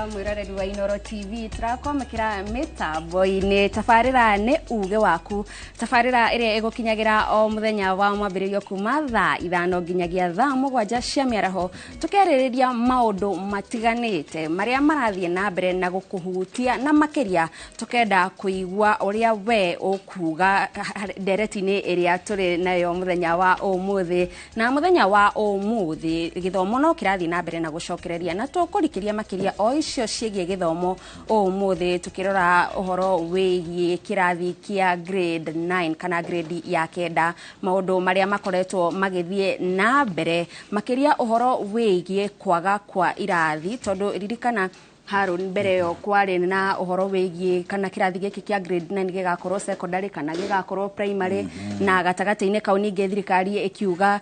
mwega mwiroreri wa Inoro TV turakomekera mitambo-ini tabarira ni uge waku tabarira iria igukinyagira o muthenya wa mwambiririo kuma thaa 5 nginyagia thaa 7 cia miaraho tukeririria maundu matiganite maria marathie na mbere na gukuhutia na makiria tukenda kuigua uria we ukuga ndereti-ini iria turi nayo muthenya wa umuthi na muthenya wa umuthi githomo no kirathie na mbere na gucokereria na tukurikiria makiria o icio ciegie githomo umuthi tukirora uhoro wigie kirathi kia grade 9 kana grade ya kenda maundu maria makoretwo magithie na mbere makiria uhoro wigie kwaga kwa irathi tondu ririkana Harun mbere yo kwari na uhoro wigie kana kirathi giki kia grade 9 gigakorwo secondary kana gigakorwo primary na gatagati-ini kau ninge thirikari ikiuga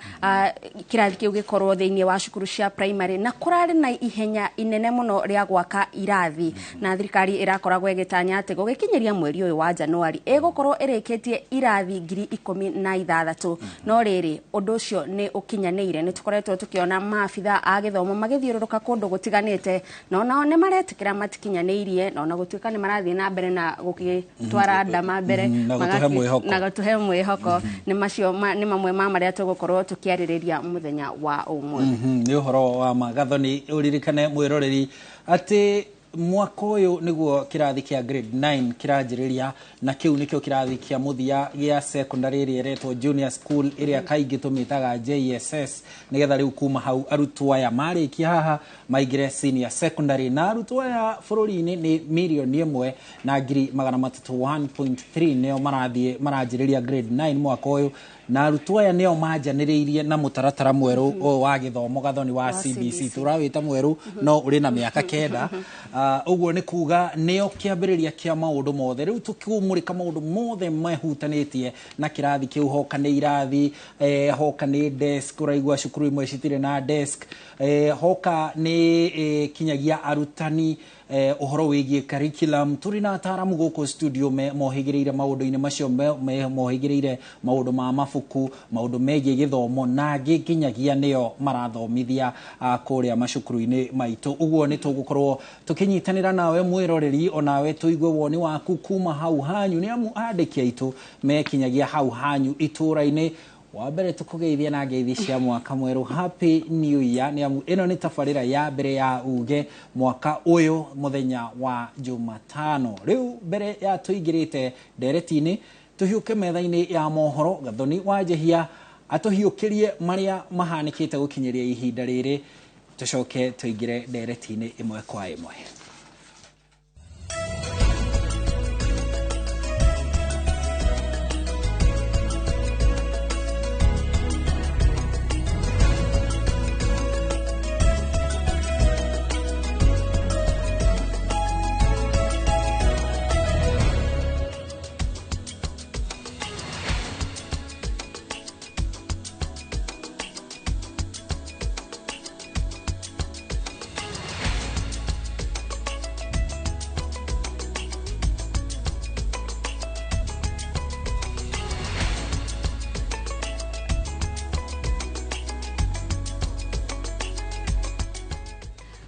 kirathi kiu gikorwo thiini wa cukuru cia primary na kurari na ihenya inene muno ria gwaka irathi na thirikari irakoragwo igitanya ati gugikinyeria mweri uyu wa January igukorwo irikitie irathi 16,000 no riri undu ucio ni ukinyaneire ni tukoretwo tukiona maabitha a githomo magithiururuka kundu gutiganite no nao ne maretikira matikinyaneirie no na gutuika ni marathie na mbere na gukitwara ndama mbere na gutuhe mwihoko ni macio ni mamwe ma maria tugukorwo tukiaririria muthenya wa umuthi ni uhoro wa magathoni uririkane mwiroreri ati mwaka uyu niguo kirathi kia grade 9 kiranjiriria na kiu nikio kirathi kia muthia gia secondary iria retwo junior school iria kaingi tumitaga JSS nigetha riu kuma hau arutwo aya marikia haha maigire senior secondary na arutwo aya bururi-ini ni milioni 1 na ngiri 301.3 nio maranjiriria grade 9 mwaka uyu na arutwo aya nio manjaniriirie na mutaratara mweru wa githomo gathoni wa CBC turawita mweru no uri na miaka kenda uguo ni kuga nio kiambiriria kia maundu mothe riu tukiumurika maundu mothe mehutanitie na kirathi kiu hoka ni irathi hoka ni desk uraigua cukuru imwe citire na desk hoka ni kinyagia arutani uhoro wigie curriculum turi na ataramu goko studio mohigireire maundu-ini macio mohigireire maundu ma mafuku maundu megie githomo na nginyagia nio marathomithia kuria macukuru-ini maitu uguo ni tugukorwo tukinyitanira nawe mwiroreri onawe tuigue woni waku kuma hau hanyu ni amu andiki aitu mekinyagia hau hanyu itura-ini wa mbere tukugeithia na ngeithi cia mwaka mweru happy new year ni amu ino ni tabarira ya mbere ya uge mwaka uyu muthenya wa Jumatano riu mbere ya tuingirite ndereti-ini tuhiuke metha-ini ya mohoro gathoni wa Jehia atuhiukirie maria mahanikite gukinyeria ihinda riri tucoke tuingire ndereti-ini imwe kwa imwe.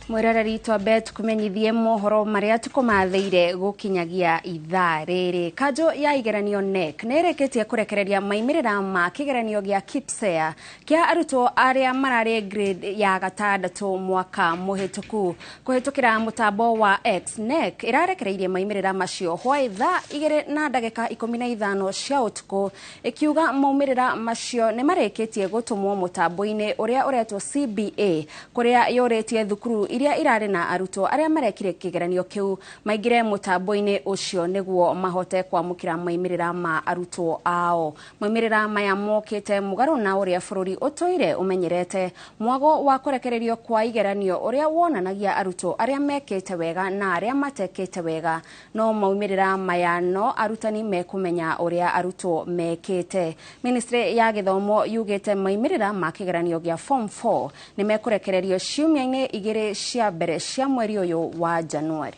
Mwiroreri twambe tukumenyithie mohoro maria tukumatheire gukinyagia ithaa riri kanjo ya igeranio NEC nereketie kurekereria maimirira ma kigeranio gia KIPSEA kia arutwo aria marari grade ya gatandatu mwaka muhituku kuhitukira mutambo wa X NEC irarekereirie maimirira macio hwa ithaa 2:15 cia utuku ikiuga maumirira macio ni mareketie gutumwo mutambo-ini uria uretwo CBA kuria yoretie thukuru iria irari na arutwo aria marekire kigeranio kiu maigire mutambo-ini ucio niguo mahote kwamukira maimirira ma arutwo ao maimirira maya mokite mugaru na uria bururi utoire umenyerete mwago wa kurekererio kwa igeranio uria wonanagia arutwo aria mekite wega na aria matekite wega no maumirira maya no arutani mekumenya uria arutwo mekite ministry ya githomo yugite maimirira ma kigeranio gia form 4 ni mekurekererio ciumia-ini igiri cia mbere cia mweri uyu wa January.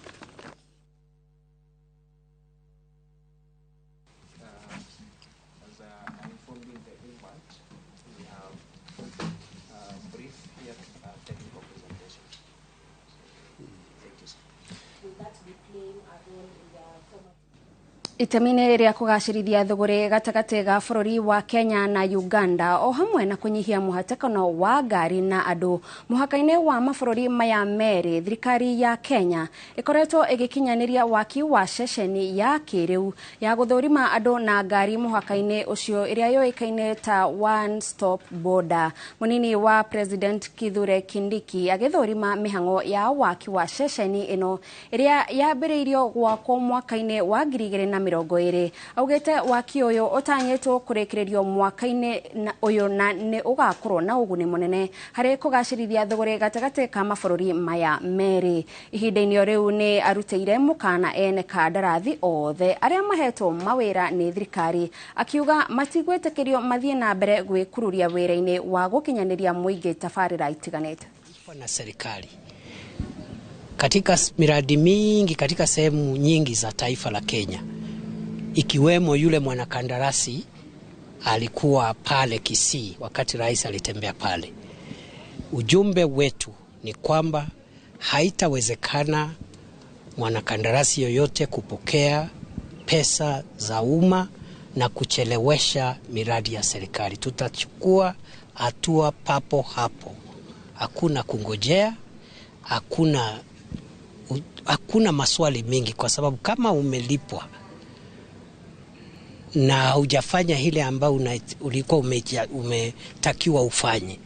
Itemine ria kugacirithia thogore gatagate ga bururi wa Kenya na Uganda o hamwe na kunyihia muhatakano wa ngari na andu muhakaine wa mabururi maya meri. Thirikari ya Kenya ikoretwo igikinyaniria waki wa ceceni ya kiriu ya guthurima andu na ngari muhakaine ucio iria yoikaine ta one stop border. Munini wa President Kithure Kindiki agithurima mihango ya waki wa ceceni ino iria yambiriirio gwako mwakaine wa 2020 augete waki uyu utanyetwo kurekererio mwakaine uyu na ni ugakorwo na uguni munene hari kugacirithia thogore gatagate ka mabururi maya meri. Ihinda-ini riu ni arutire mukana ene kandarathi othe aria mahetwo mawira ni thirikari akiuga matigwetekerio mathie na mbere gwikururia wira-ini wa gukinyaniria muingi tabarira itiganete na serikali katika miradi mingi katika sehemu nyingi za taifa la Kenya, ikiwemo yule mwanakandarasi alikuwa pale Kisii wakati rais alitembea pale. Ujumbe wetu ni kwamba haitawezekana mwanakandarasi yoyote kupokea pesa za umma na kuchelewesha miradi ya serikali. Tutachukua hatua papo hapo. Hakuna kungojea, hakuna maswali mingi, kwa sababu kama umelipwa na hujafanya ile ambayo ulikuwa umetakiwa ufanye,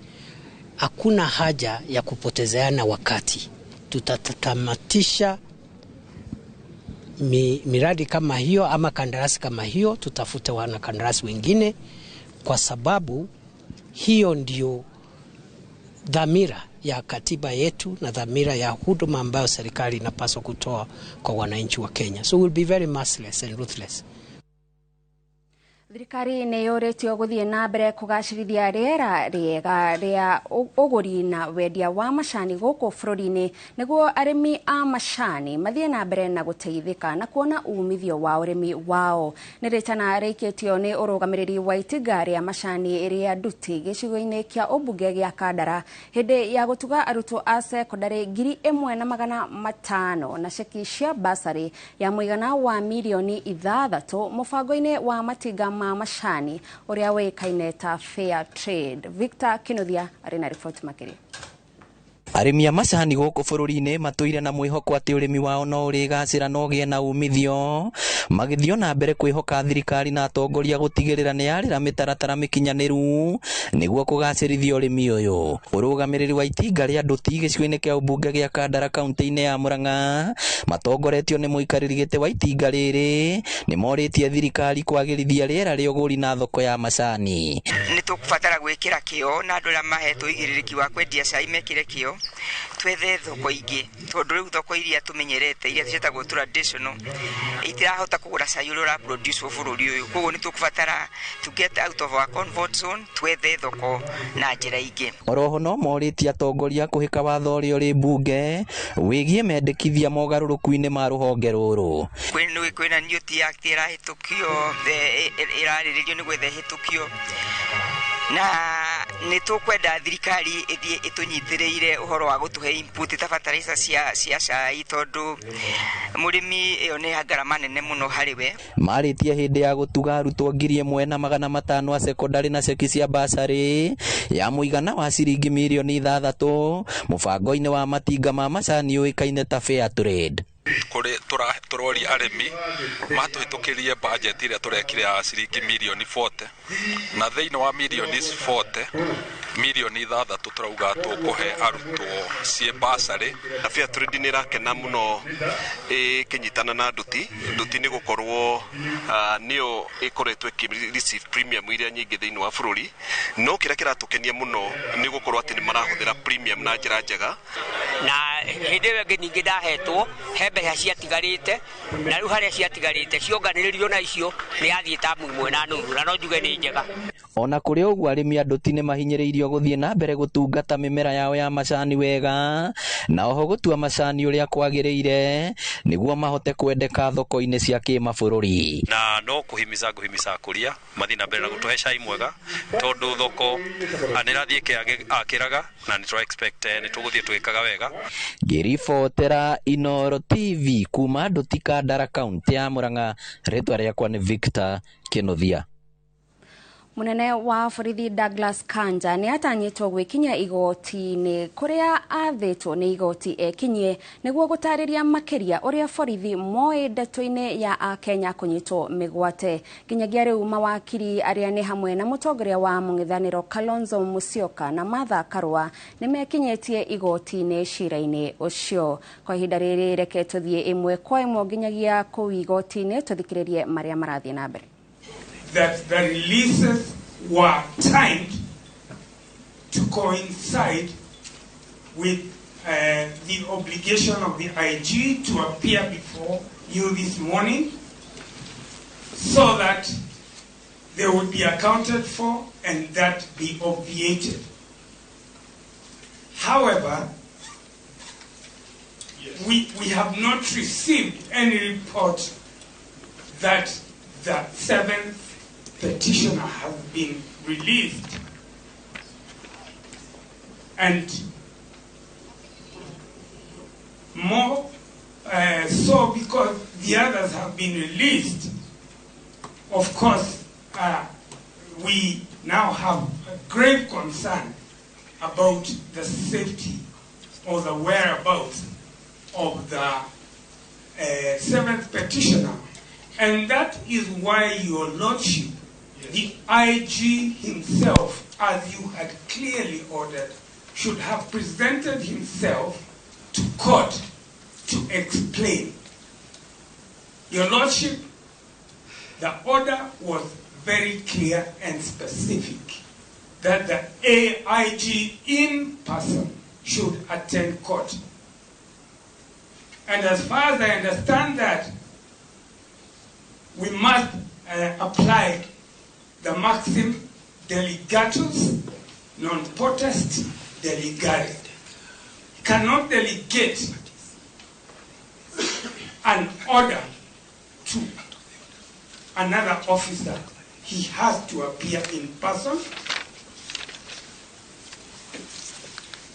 hakuna haja ya kupotezeana wakati. Tutatamatisha miradi kama hiyo ama kandarasi kama hiyo, tutafute wana kandarasi wengine, kwa sababu hiyo ndio dhamira ya katiba yetu na dhamira ya huduma ambayo serikali inapaswa kutoa kwa wananchi wa Kenya. So we'll be very merciless and ruthless. Thirikari ni yoretio guthie na mbere kugacirithia riera riega ria uguri na wendia wa macani guku bururi-ini niguo arimi a macani mathie na mbere na guteithika na kuona umithio wa urimi wao. Ni ritana reiketio ni urugamiriri wa itinga ria macani iria nduti gicigo-ini kia ubunge gia Kandara hindi ya gutuga arutwo a secondary 1,500 na ceki cia basari ya muigana wa milioni 6 mubango-ini wa matinga ma macani uria wikaine ta fair trade. Victor Kinuthia arina report makiri. Arimi a macani guku bururi-ini matuire na mwihoko ati urimi wao no urigacira no gie na umithio, magithio na mbere kwihoka thirikari na atongoria gutigirira ni yarira mitaratara mikinyaniru niguo kugacirithia urimi uyu. Urugamiriri wa itinga ria nduti gicigo-ini kia ubunge gia Kandara kaunti-ini ya Murang'a matongoretio ni muikariri giti wa itinga riri ni moritie thirikari kwagirithia riera ria uguri na thoko ya macani. Ni tukubatara gwikira kio na andu aria mahetwo igiririki wa kwendia cai mekire kio twethe thoko ingi tondu riu thoko iria tumenyerete iria cietagwo traditional itirahota kugura cai uria produce bururi uyu, koguo ni tukubatara to get out of our comfort zone, twethe thoko na njira ingi. Oroho no moritie atongoria kuhika watho uria uri bunge wigie mendekithia mogaruruku-ini ma ruhonge ruru. Kwina new act irahitukio irariririo ni gwethe hitukio na ni tukwenda thirikari ithie itunyitiriire uhoro wa gutuhe input ta fertilizer cia cai tondu murimi iyo ni ngarama nene muno hariwe. Maritie hindi ya gutuga arutwo 1,500 a secondary na ceki cia basari ya muigana wa ciringi milioni 6 mubango-ini wa matinga ma macani uikaine ta fair trade. Kuri turori arimi matuhitukirie budget iria turekire ya ciringi milioni 40 na thiini wa milioni 40 milioni 6 turauga tukuhe arutwo cie basari. Na fair trade ni rakena muno kinyitana na nduti ni gukorwo niyo ikoretwe receive premium iria nyingi thiini wa bururi, no kira kiratukenia muno ni gukorwo ati ni marahuthira premium na njira njega na hindi we ngingi ndahetwo he mbeca ciatigarite na riu haria ciatigarite cionganiririo na icio ni athie tamu imwe na nuthu na no njuge ni njega. Ona kũrĩ ũguo arĩmi a Ndũti nĩ mahinyĩrĩirio gũthiĩ na mbere gũtungata mĩmera yao ya macani wega na oho gũtua macani ũrĩa kwagĩrĩire nĩguo mahote kwendeka thoko-inĩ cia kĩmabũrũri. Na no kũhimiza akũria mathi na mbere na gũtũhe cai mwega tondũ thoko nĩrathiĩ akĩraga na nĩ expect nĩ tũgũthiĩ twĩkaga wega. Ngĩribotera Inooro TV kuma Ndũti Kandara kaunti ya Murang'a, rĩtwa rĩakwa nĩ Victor Kĩnuthia. Munene wa borithi Douglas Kanja nĩ atanyĩtwo gwĩkinyia igoti-inĩ kũrĩa athĩtwo nĩ igoti ekinyie nĩguo gũtarĩria makĩria ũrĩa borithi moĩ ndeto-inĩ ya Akenya kũnyitwo mĩgwate. Nginyagia rĩu mawakiri arĩa nĩ hamwe na mũtongoria wa mũng'ethanĩro Kalonzo Musyoka na Martha Karua nĩ mekinyĩtie igoti-inĩ cira-inĩ ũcio. Kwa ihinda rĩrĩ reke tũthiĩ ĩmwe kwa ĩmwe nginyagia kũu igoti-inĩ tũthikĩrĩrie marĩa marathiĩ na mbere. That the releases were timed to coincide with the obligation of the IG to appear before you this morning so that they would be accounted for and that be obviated. However, we have not received any report that the seventh petitioner has been released, and more so because the others have been released. Of course, we now have a grave concern about the safety or the whereabouts of the seventh petitioner, and that is why, Your Lordship, the IG himself, as you had clearly ordered, should have presented himself to court to explain. Your Lordship, the order was very clear and specific that the AIG in person should attend court. And as far as I understand that, we must apply the maxim delegatus non potest delegare. You cannot delegate an order to another officer. He has to appear in person,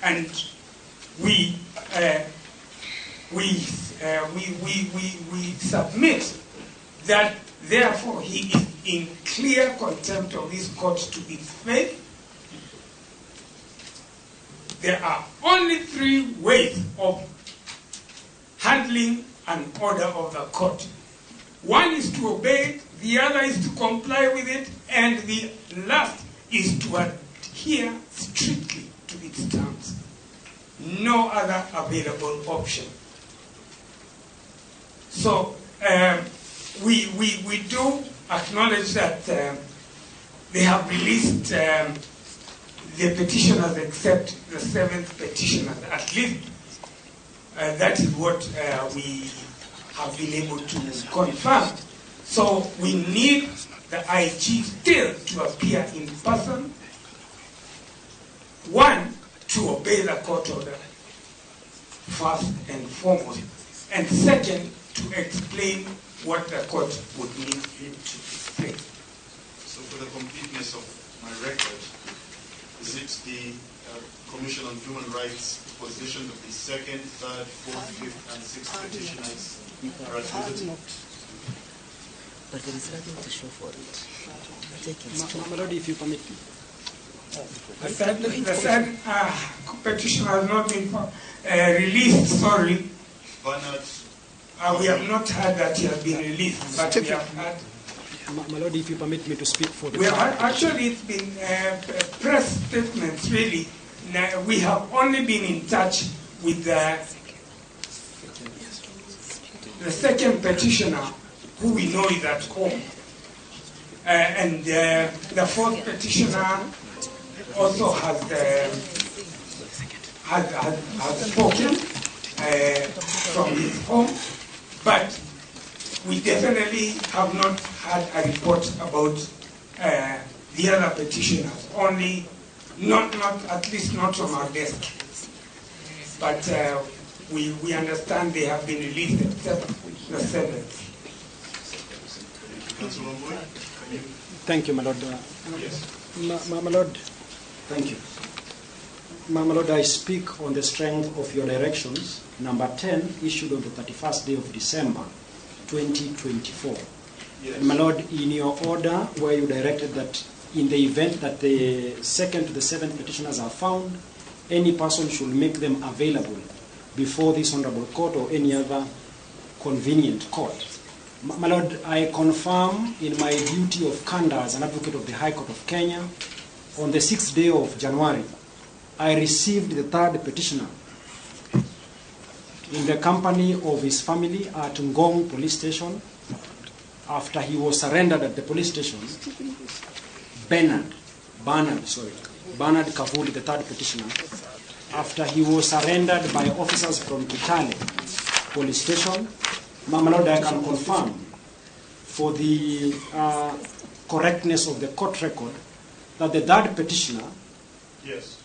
and we submit that therefore he is in clear contempt of this court to its faith. There are only three ways of handling an order of the court. One is to obey it, the other is to comply with it, and the last is to adhere strictly to its terms. No other available option. So we do acknowledge that they have released the petitioners except the seventh petitioner. At least that is what we have been able to confirm. So we need the IG still to appear in person. One, to obey the court order, first and foremost. And second, to explain what the court would need him to explain. So for the completeness of my record, is it the Commission on Human Rights position that the second, third, fourth, fifth, and sixth petitioners are at liberty? But there is nothing to show for it. My Lord, if you permit me. The third petition has not been released, sorry. Bernard. We have not heard that he has been released, but we have heard. My Lord, if you permit me to speak for the... Actually, it's been press statements, really. We have only been in touch with the second petitioner, who we know is at home. And the fourth petitioner also has spoken from his home, but we definitely have not had a report about the other petitioners, only not at least not from our desk. But we understand they have been released except the 7th. Thank you, my Lord. Yes. My Lord, thank you. My Lord, I speak on the strength of your directions, number 10, issued on the 31st day of December, 2024. Yes. And my Lord, in your order, where you directed that in the event that the 2nd to the 7th petitioners are found, any person should make them available before this honorable court or any other convenient court. My Lord, I confirm in my duty of candor as an advocate of the High Court of Kenya, on the 6th day of January, I received the 3rd petitioner in the company of his family at Ngong police station. After he was surrendered at the police station, Bernard Kavuli, the 3rd petitioner, after he was surrendered by officers from Kitale police station, my Lord, I can confirm for the correctness of the court record that the 3rd petitioner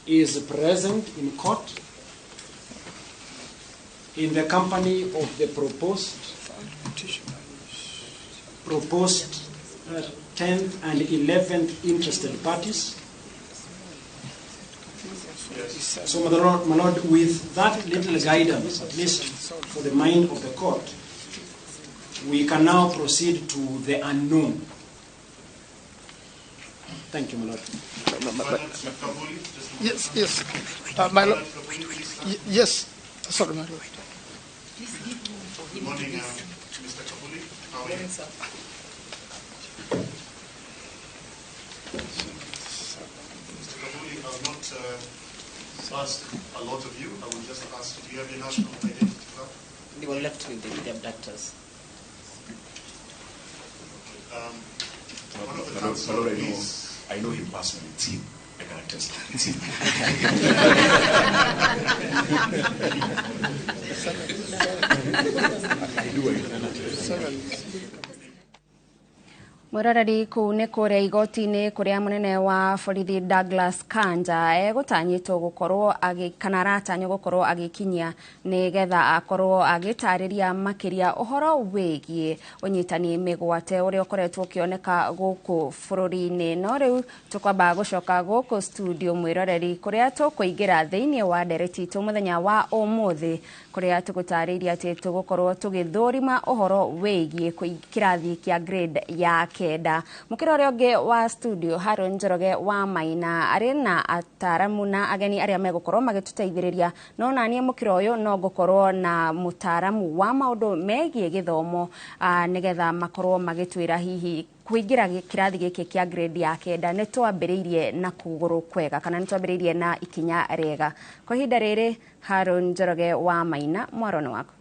is present in court in the company of the proposed 10th and 11th interested parties. So, my Lord, with that little guidance, at least for the mind of the court, we can now proceed to the unknown. Thank you, my Lord. Yes. My Lord. Yes. Sorry, my Lord. Good morning, Mr. Kabuli. How are you? Mr. Kabuli, I will not ask a lot of you. I will just ask, do you have your national identity card? They were left with the abductors. One of the council I know him personally, Tim. I can attest to Mwiroreri kuu nĩ kũrĩa igoti-inĩ kũrĩa mũnene wa borithi Douglas Kanja egũtanyĩtwo gũkorwo kana aratanywo gũkorwo agĩkinyia nĩgetha akorwo agĩtarĩria makĩria ũhoro wĩgiĩ ũnyitani mĩgwate ũrĩa ũkoretwo ũkĩoneka gũkũ bũrũri-inĩ. No rĩu tũkwamba gũcoka gũkũ studio mwĩroreri kũrĩa tũkũingĩra thĩinĩ wa ndereti itũ mũthenya wa ũmũthĩ kũrĩa tũgũtarĩria atĩ tũgũkorwo tũgĩthũrima ũhoro wĩgiĩ kĩrathi kĩa grade ya kenda. Mukira ũrĩa ũngĩ wa studio Haron Njoroge wa Maina arĩ na ataramu na ageni arĩa megũkorwo magĩtũteithĩrĩria, no naniĩ mukira ũyũ no ngũkorwo na mũtaramu wa maũndũ megiĩ gĩthomo nĩgetha makorwo magĩtwĩra hihi kuingira kirathi giki kia grade ya kenda nĩ twambĩrĩirie na kũgũrũ kwega kana nĩ twambĩrĩirie na ikinya rĩega. Kwa ihinda rĩrĩ Haron Njoroge wa Maina, mwaroni wako.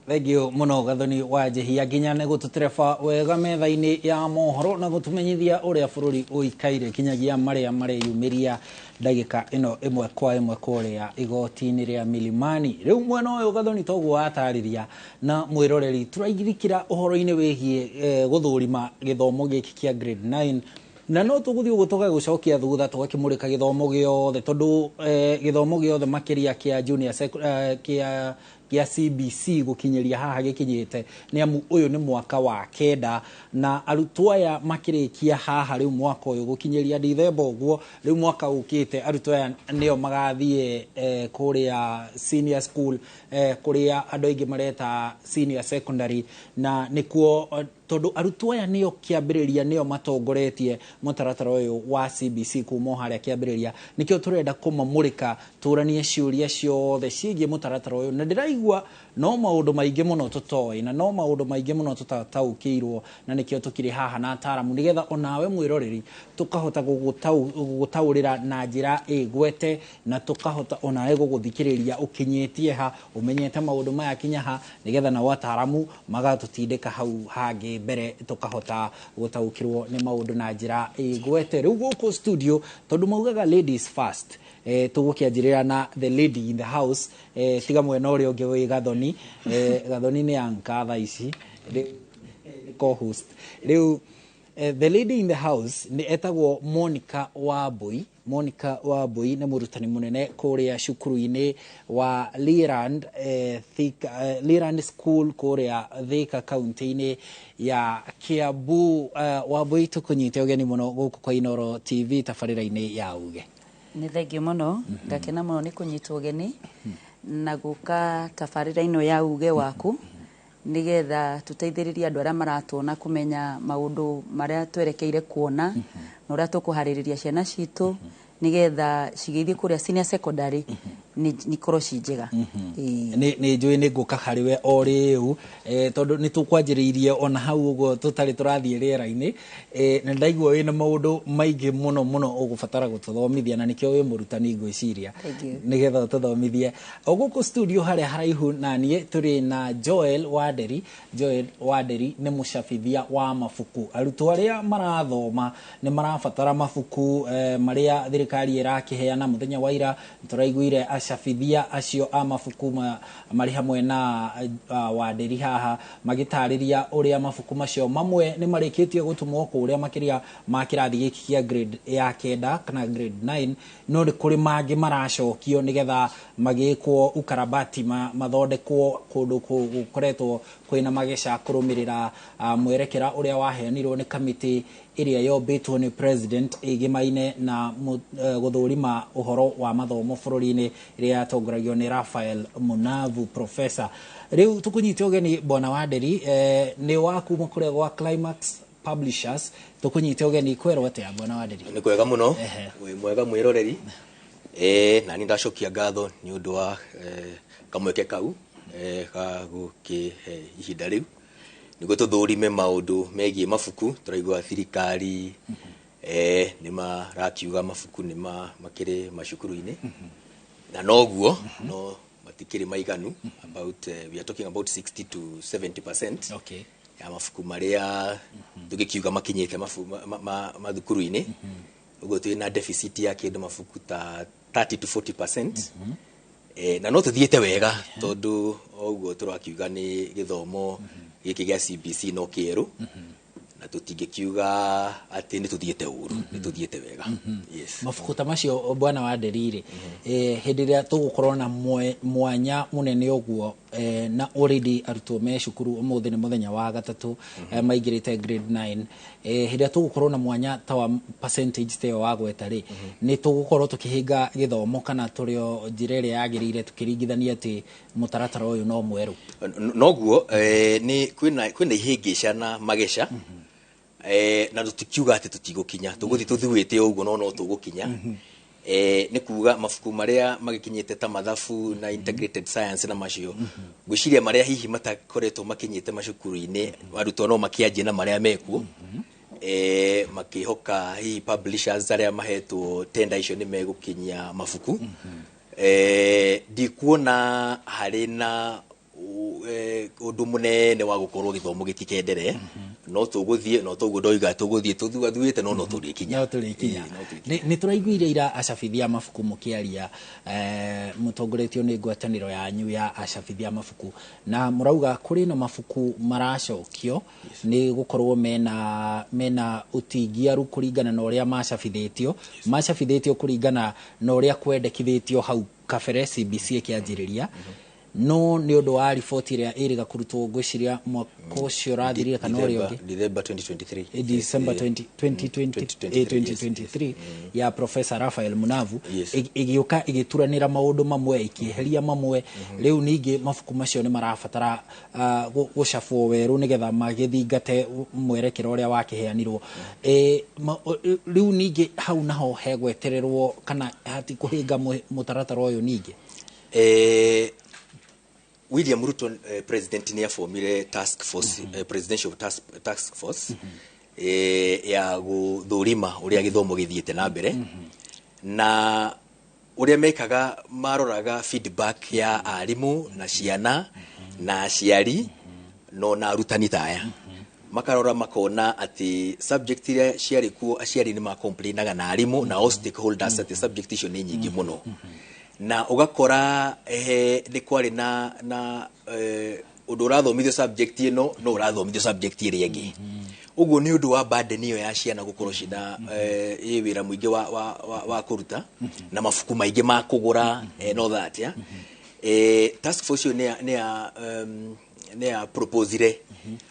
Thengio muno gathoni wa Njihia nginya nĩ gũtũtereba wega metha-inĩ ya mohoro na gũtũmenyithia ũrĩa bũrũri ũikaire kinyagia marĩa mareyumĩria ndagĩka ĩno ĩmwe kwa ĩmwe kũrĩa igoti-inĩ rĩa Milimani. Rĩu mwena ũyũ gathoni toguo atarĩria na mwĩroreri tũraigithikĩra ũhoro-inĩ wĩgiĩ gũthũrima gĩthomo gĩkĩ kĩa grade 9 na no tũgũthiĩ ũguo tũgagũcokia thutha tũgakĩmũrĩka gĩthomo gĩothe tondũ gĩthomo gĩothe makĩria kĩa junior kia CBC gũkinyĩria haha gĩkinyĩte nĩ amu ũyũ nĩ mwaka wa kenda na arutwo aya makĩrĩkia haha rĩu mwaka ũyũ gũkinyĩria Dithemba ũguo rĩu mwaka ũkĩte arutwo aya nĩo magathiĩ kũrĩa senior school kũrĩa andũ aingĩ mareta senior secondary na nĩkuo tondu arutwo aya nĩo kĩambĩrĩria nĩo matongoretie mũtaratara ũyũ wa CBC kuma harĩa kĩambĩrĩria nĩkĩo tũrenda kũmamũrĩka tũranie ciũria ciothe ciĩgiĩ mũtaratara ũyũ na ndĩraigua no maũndũ maingĩ mũno tũtoĩ na no maũndũ maingĩ mũno tũtataũkĩirwo na nĩkĩo tũkĩrĩ haha na ataramu nĩgetha onawe mwĩroreri tũkahota gũgũtaũrĩra na njĩra ĩgwete na tũkahota onawe gũgũthikĩrĩria ũkinyĩtie ha ũmenyete maũndũ maya kinya ha nĩgetha nao ataramu magatũtindĩka hau hangĩ mbere tũkahota gũtaũkĩrwo nĩ maũndũ na njĩra ĩgwete. Rĩu gũkũ studio tondũ maugaga ladies first tũgũkĩanjĩrĩra na the lady in the house tiga mwena ũrĩa ũngĩ wĩ gathoni gathoni nĩ anka thaa ici co-host. Rĩu the lady in the house ni etagwo Monica Wambui. Monica Wambui nĩ mũrutani mũnene kũrĩa cukuru-inĩ wa Leland Leland School kũrĩa Thika kaunti-inĩ ya Kiambu. Wambui tũkũnyite ũgeni mũno gũkũ kwa Inooro TV tabarĩra-inĩ ya Uge. Nĩ thengiũ mũno, ngakena mũno nĩ kũnyitwo ũgeni na gũka tabarĩra ino ya Uge waku nigetha tuteithĩrĩrie andũ arĩa maratuona kumenya maũndũ marĩa twerekeire kuona na ũrĩa tũkũharĩrĩria ciana citũ nigetha cigeithie kũrĩa senior secondary ni korwo cinjega. Nĩ njũĩ nĩ ngũka harĩ we o rĩu tondũ nĩ tũkwanjĩrĩirie ona hau ũguo tũtarĩ tũrathiĩ rĩera-inĩ na ndaigua wĩna maũndũ maingĩ mũno mũno ũgũbatara gũtũthomithia na nĩkĩo wĩ mũrutani ngwĩciria nĩgetha ũtũthomithie. O gũkũ studio harĩa haraihu na niĩ tũrĩ na Joel Wanderi. Joel Wanderi nĩ mũcabithia wa mabuku. Arutwo arĩa marathoma nĩ marabatara mabuku marĩa thirikari ĩrakĩheana. Mũthenya wa ira tũraiguire acabithia acio a mabuku marĩ hamwe na Wanderi haha magĩtarĩria ũrĩa mabuku macio mamwe nĩ marĩkĩtie gũtumwo kũrĩa makĩria ma kĩrathi gĩkĩ kĩa grade ya 9 kana grade 9 no nĩ kũrĩ mangĩ maracokio nĩgetha magĩkwo ukarabati mathondekwo kũndũ gũkoretwo kwĩna mageca kũrũmĩrĩra mwerekera ũrĩa waheanirwo nĩ kamĩtĩ ĩrĩa yombĩtwo nĩ president ĩgĩmaine na gũthũrima ũhoro wa mathomo bũrũri-inĩ ĩrĩa yatongoragio nĩ Raphael Munavu professor. Rĩu tũkũnyite ũgeni Bwana Wanderi, nĩ wakuma kũrĩa gwa Climax Publishers. Tũkũnyite ũgeni kwerwo atĩa Bwana Wanderi? Nĩ kwega mũno, wĩ mwega mwĩroreri. Na nĩ ndacokia ngatho nĩ ũndũ wa kamweke kau ga gũkĩhe ihinda rĩu nĩguo tũthũrime maũndũ megiĩ mabuku. Tũraigua thirikari nĩ marakiuga mabuku nĩ makĩrĩ macukuru-inĩ na noguo no matikĩrĩ maiganu. About we are talking about 60 to 70% ya mabuku marĩa tũgĩkiuga makinyĩte mathukuru-inĩ. Ũguo twĩna deficit ya kĩndũ mabuku ta 30 to 40%. Na no tuthiĩte wega tondũ ũguo tũrakiuga nĩ gĩthomo gĩkĩ gĩa CBC no kĩerũ na tũtingĩkiuga atĩ nĩ tuthiĩte ũru, nĩ tuthiĩte wega. Yes. Mabuku ta macio Bwana Wanderi hĩndĩ ĩrĩa tũgũkorwo na mwanya mũnene ũguo na already arutwo me cukuru ũmũthĩ nĩ mũthenya wa gatatũ maingĩrĩte grade 9 hĩndĩ ĩrĩa tũgũkorwo na mwanya ta wa percentage teo wa gweta rĩ nĩ tũgũkorwo tũkĩhinga gĩthomo kana tũrĩo njĩra ĩrĩa yagĩrĩire tũkĩringithania atĩ mũtaratara ũyũ no mwerũ? Noguo nĩ kwĩna ihĩngĩca na mageca na tũtikiuga atĩ tũtigũkinya, tũgũthiĩ tũthuĩte ũguo no tũgũkinya. Nĩ kuga mabuku marĩa magĩkinyĩte ta mathabu na integrated science na macio gwĩciria marĩa hihi matakoretwo makinyĩte macukuru-inĩ arutwo no makĩanjie na marĩa mekuo makĩhoka hihi publishers arĩa mahetwo tender icio nĩ megũkinyia mabuku. Ndikuona harĩ na ũndũ mũnene wa gũkorwo gĩthomo gĩtikendere no tũgũthiĩ no tũguo ndoiga tũgũthiĩ tũthuĩte no tũrĩkinya nĩ tũraiguire ira acabithia mabuku mũkĩaria mũtongoretio nĩ ngwatanĩro yanyu ya acabithia mabuku na mũrauga kũrĩ na mabuku maracokio nĩ gũkorwo mena ũtingiaru kũringana na ũrĩa macabithĩtio kũringana na ũrĩa kwendekithĩtio hau kabere CBC ĩkĩanjĩrĩria no nĩ ũndũ wa riboti ĩrĩa ĩrĩga kũrutwo ngwĩciria mwaka ũcio ũrathirire kana ũrĩa ũngĩ December 2023 December 2023 ya Professor Raphael Munavu ĩgĩũka ĩgĩturanĩra maũndũ mamwe ĩkĩeheria mamwe rĩu ningĩ mabuku macio nĩ marabatara gũcabwo werũ nĩgetha magĩthingate mwerekero ũrĩa wakĩheanirwo. Rĩu ningĩ hau naho hegwetererwo kana hati kũhinga mũtaratara ũyũ ningĩ? William Ruto president ni afomire task force presidential task force ya gũthũrima ũrĩa gĩthomo gĩthiĩte na mbere na ũrĩa mekaga maroraga feedback ya arimũ na ciana na aciari no na arutani taya makarora makona atĩ subject iria ciarĩ kuo aciari nĩ macomplainaga na arimũ na all stakeholders atĩ subject icio nĩ nyingĩ mũno na ugakora nĩ kwarĩ na undu urathomithio subject ino no urathomithio subject iri ingi uguo ni undu wa burden iyo ya ciana gukorwo cina wira muingi wa kuruta na mafuku maingi ma kugura no that ya task force ne ya proposire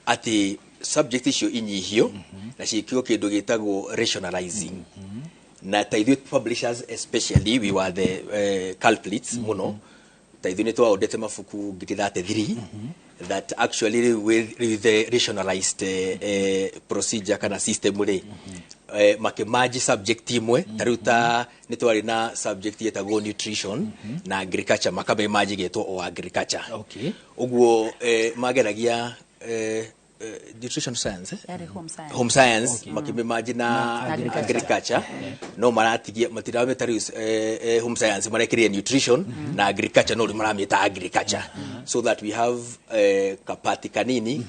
ati subject icio inyihio na ciikio kindu gitagwo rationalizing na taithio publishers especially we were the culprits muno taithio ni twaondete mafuku ngiri 33 that actually with the rationalized procedure kana system ri makimaji subject imwe taruta ni twari na subject yetagwo nutrition na agriculture makabe maji getwo o agriculture uguo mageragia nutrition science home science makimaji na agriculture no maratigia matirabe tari home science marekirie nutrition na agriculture no maramita agriculture so that we have kapati kanini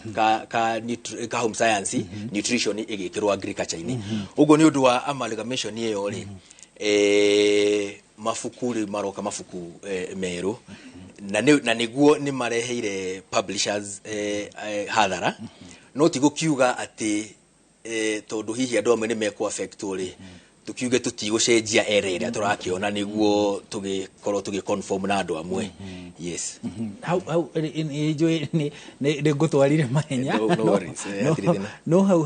ka home science nutrition igikirwa agriculture ini ugo ni undu wa amalgamation iyo ri mafukuri maroka mafuku meru na niguo ni mareheire publishers hadhara no tigo kiuga ati tondu hihi andu amwe ni meko affect uri tukiuge tutigocenjia ere turakiona niguo tugikorwo tugiconform na andu amwe yes how enjoy ni gutwarire mahenya no how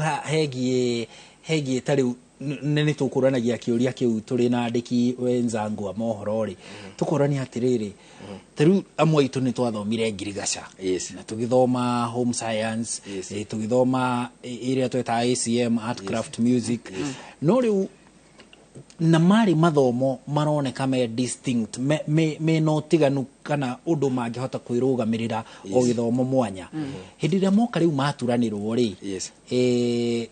hegie tari nene tukuranagia kiuria kiu turi na andiki wenzangu a mohoro ri tukurania atiriri taru amwe itu ni twathomire ngirigaca na tugithoma home science tugithoma iria tweta ACM art craft music no riu na mari mathomo maroneka me distinct me no tiganu kana undu mangihota kwirugamirira o githomo mwanya hindira moka riu maturanirwo ri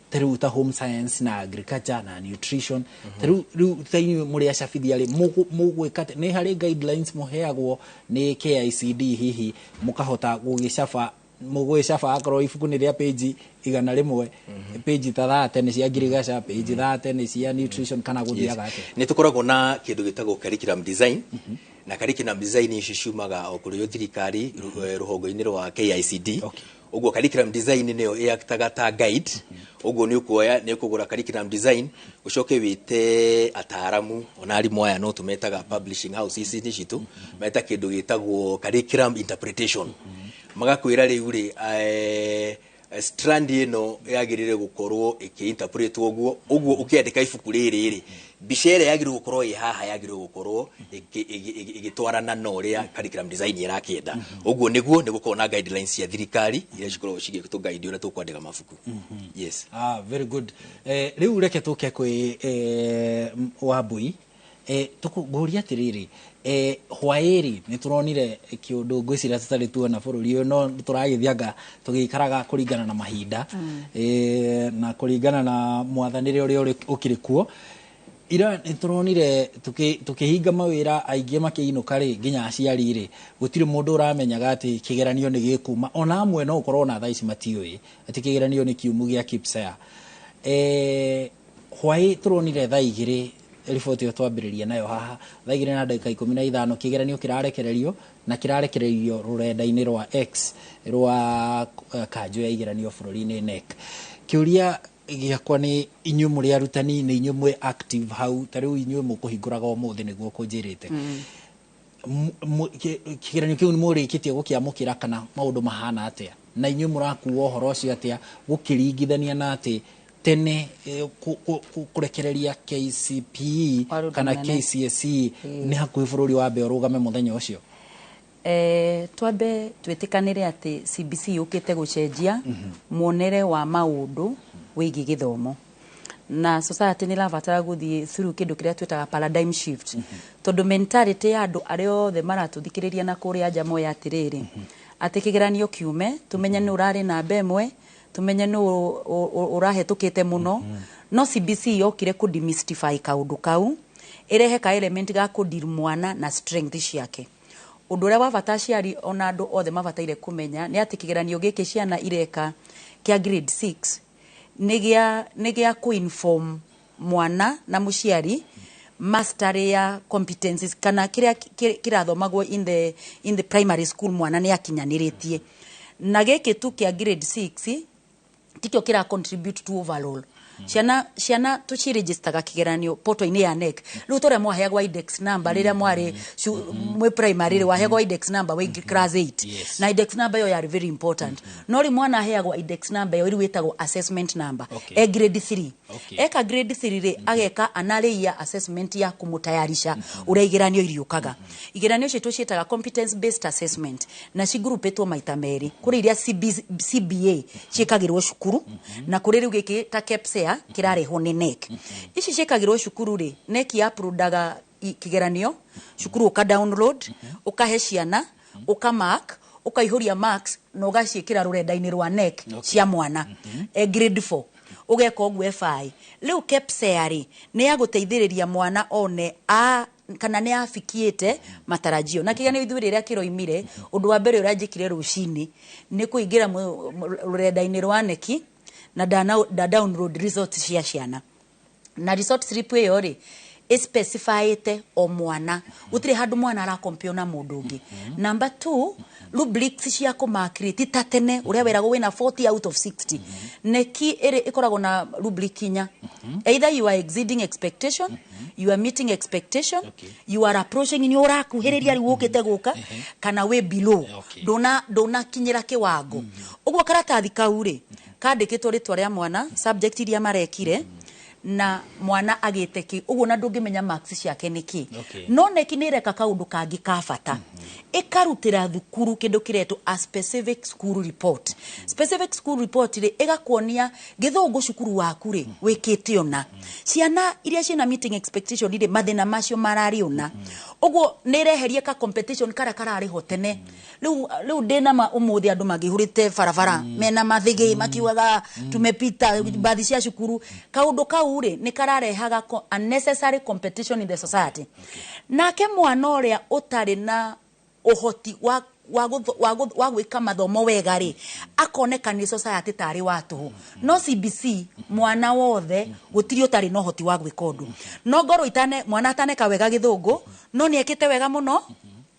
taru ta home science na agriculture na nutrition taru taini muri acabithia ri mugwikate ni hari guidelines muheagwo ni KICD hihi mukahota gugicaba mugwicaba akoro ifuku ni ria page igana rimwe page ta 30 ni cia agriculture page 30 ni cia nutrition kana guthiaga ate ni tukoragwo na kindu gitagwo curriculum design na curriculum design ici ciumaga okuri thirikari ruhongo-ini rwa KICD uguo curriculum design niyo yaktaga ta guide uguo ni ukuoya ni kugura curriculum design ucoke wite ataramu ona arimu aya no tumetaga publishing houses ni citu meta kindu gitagwo curriculum interpretation magakwira riu ri strand ino yagirire gukorwo iki-interpret uguo ukiandika ifuku riri bicere yagirire gukorwo haha yagirire gukorwo igitwarana na uria curriculum design irakienda uguo niguo nigukorwo na guidelines cia thirikari iria cikorwo cigitu guide uria tukwandika mafuku yes very good riu reke tuke kwi Wambui tukuguria tiriri hwairi ni turonire kiundu ngwicira tutari tuona bururi uyu no turagithianga tugikaraga kuringana na mahinda na kuringana na mwathanire uria ukirikuo ira ni turonire tukihinga mawira aingi makiinuka ri nginya aciari ri gutire mundu uramenyaga ati kigeranio ni gikuma ona amwe no ukorwo na thaici matiui ati kigeranio ni kiumu gia KIPSEA hwai turonire thaigiri riboti yo twambiriria nayo haha thaigire na ndagika 15 kigeranio kirarekererio na kirarekererio rurenda-ini rwa X rwa kanjo ya igeranio bururi-ini NEC kiuria giakwa ni inyu muri arutani ni inyu mwe active hau tariu inyu mukuhinguraga umuthi niguo kunjirite kigeranio kiu ni murikitie gukiamukira kana maundu mahana atia na inyu murakuwa uhoro ucio atia gukiringithania na ati tene kurekereria KCPE kana KCSE ni hakuhi bururi wa be urugame muthenya ucio twambe twitikanire ati CBC yukite gucenjia muonere wa maundu wigi githomo na society ni lavatara guthie through kindu kiria twetaga paradigm shift tondu mentality ya andu aria othe maratuthikiriria na kuria njamo ya tiriri ati kigeranio kiume tumenye ni urari na bemwe tumenye no urahetukite muno no CBC yokire ku demystify kaundu kau irehe ka element ga kudir mwana na strength ciake undu uria wabata ciari ona andu othe mabataire kumenya ni ati kigeranio giki ciana ireka kia grade 6 nigia ku inform mwana na muciari mastery ya competencies kana kiria kirathomagwo in the primary school mwana ni akinyaniretie na gĩkĩ tu kĩa grade 6 tikio kira contribute to overall. Ciana tuciregistaga kigeranio portal-ini ya NEC. Riu tore mwaheagwa index number riria mwari mwe primary waheagwa index number we class 8. Na index number yo yari very important. No ri mwana aheagwa index number yo ri wetagwo assessment number. Grade 3. Eka grade 3 ri ageka analia assessment ya kumutayarisha uria igeranio iriukaga. Igeranio citu cietaga competence based assessment na cigurupetwo maita meri. Kuri iria CBA ciekagirwo cukuru na kuri riu giki ta KEPSEA kirarehwo ni NEC. Ici ciekagirwo cukuru ri NEC ya uploadaga kigeranio cukuru uka download ukahe ciana ukamark ukaihuria marks no gaciikira rurenda-ini rwa NEC cia mwana grade 4 ugeka ogwe FI. Riu KEPSEA ri ni ya guteithiriria mwana one kana ne afikiete matarajio na kigeranio ithu riria kiroimire undu wa mbere uranjikire rucini ni kuingira rurenda-ini rwa NEC na download results cia ciana na result slip iyo ri specified o mwana gutire handu mwana ara compare na mundu ungi. Number 2 rubrics cia kumakriti tatene uria werago wina 40 out of 60 neki ere ikoragwo na rubric inya. Either you are exceeding expectation, you are meeting expectation, you are approaching in your akuhiriria ri wukite guka kana we below dona kinyira kiwango. Ugwo karatathi kau ri kandikitwo ritwa ria mwana subject iria marekire na mwana agiteki uguo na ndungimenya marks ciake niki no neki nireka kaundu kangi ka bata ikarutira thukuru kindu kiretu a specific school report. Specific school report ri igakuonia githungu cukuru waku ri wikite ona ciana iria cina meeting expectation ri mathina macio marari ona uguo nireherie ka competition karari hotene riu ndina ma umuthi andu magihurite farafara mena mathigi makiwaga tumepita baadhi cia cukuru kaundu kau ri ni kararehaga unnecessary competition in the society. Nake mwana uria utari na uhoti wa gwika mathomo wega ri akoneka ni society tari watu no CBC mwana wothe gutiri utari no hoti wa gwika undu no ngoro itane mwana ataneka wega githungu no ni ekite wega muno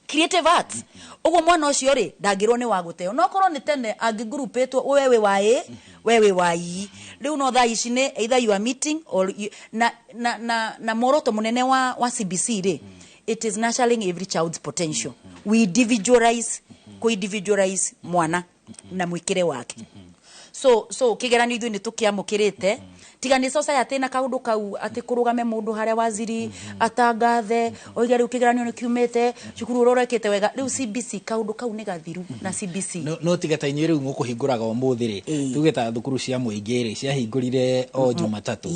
creative arts uguo mwana ucio ri ndangirwo ni wa guteo no korwo ni tene angigurupetwo wewe wa A wewe wa E riu no tha ici ni either you are meeting or you, na moroto munene wa CBC ri it is nurturing every child's potential. We individualize mwana na mwikire wake. So kigeranio ithu ni tukiamukirite tiga ni society na kaundu kau ati kurugame mundu haria waziri atangathe oiga riu kigeranio ni kiumete cukuru rorekete wega riu CBC kaundu kau ni gathiru na CBC no tiga ta inyu riu ngukuhinguraga umuthi ri tugeta thukuru cia muingi ri cia hingurire o Jumatatu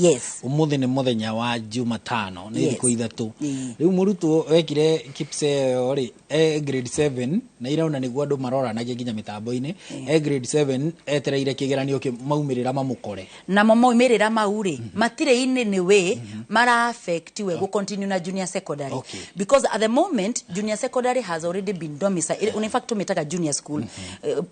umuthi ni muthenya wa Jumatano ni thiku ithatu riu murutwo wekire KEPSEA ri grade 7 na irauna niguo andu maroranagia nginya mitambo-ini grade 7 etereire kigeranio maumirira mamukore na maumirira mauri matire ine ni we mara affect we go continue na junior secondary because at the moment junior secondary has already been domiciled. In fact tumetaga junior school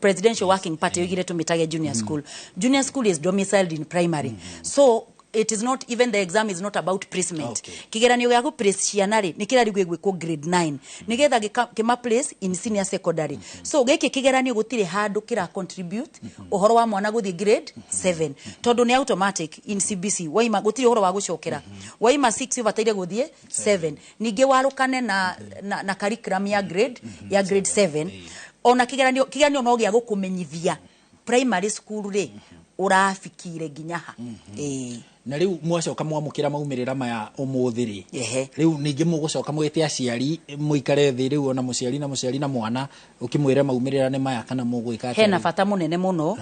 presidential working party yigire tumetaga junior school. Junior school is domiciled in primary so it is not even the exam is not about placement. Kigeranio gya ku place ciana ri nikirari gwiko grade 9 nigetha kima place in senior secondary. So giki kigeranio gutire handu kira contribute uhoro wa mwana guthi grade 7 tondu ni automatic in CBC waima gutire uhoro wa gucokera waima 6 ubataire guthie 7 ninge warukane na curriculum ya grade 7 ona kigeranio no gya gukumenyithia primary school ri urafikire ginyaha na riu mwacoka mwamukira maumirira maya umuthi ri riu ningi mugucoka mwite aciari muikare thi riu ona muciari na mwana ukimwira maumirira ni maya kana mugwika hena bata munene muno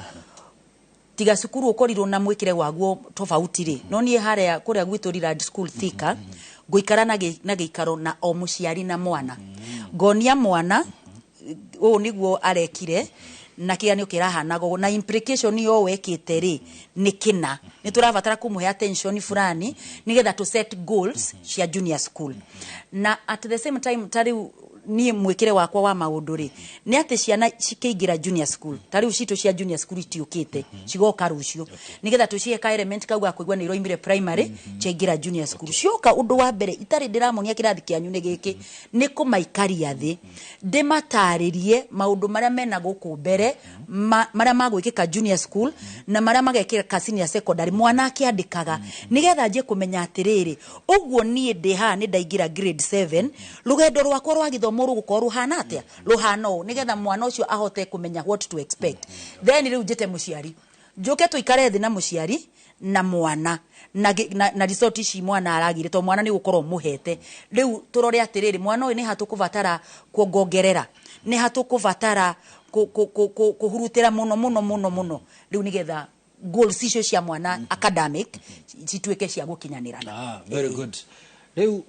tiga cukuru ukorirwo na mwikire waguo tofauti ri no nie haria kuria gwitu Rirad School Thika guikara na giikaro na o muciari na mwana ngonia mwana o niguo arekire na kianio kirahanago na implication yo wekite ri ni kina ni turabatara kumuhe attention fulani nigetha to set goals cia junior school na at the same time tari ni mwikire wakwa wa maundu ri ni ati ciana cikiingira junior school tari ucito cia junior school itiukite cigoka rucio nigetha tucie ka element kauga kuigwa ni roimire primary ciingira junior school cioka undu wa mbere itari ndiramonia kirathi kianyu ni giki ni kumaikaria thi ndimataririe maundu maria mena guku mbere maria magwikika junior school na maria magekira senior secondary mwana akiandikaga nigetha nje kumenya atiriri uguo nie ndi ha ni ndaingira grade 7 rugendo rwakwa rwa githomo rugukorwo ruhana atia ruhana o nigetha mwana ucio ahote kumenya what to expect then riu njite muciari njuke tuikare thi na muciari na mwana na resort ici mwana aragire to mwana ni gukorwo muhete riu turore atiriri mwana uyu ni hatukuvatara kuongongerera ni hatukuvatara kuhurutira muno riu nigetha goals icio cia mwana academic cituike cia gukinyanirana. Very good. Riu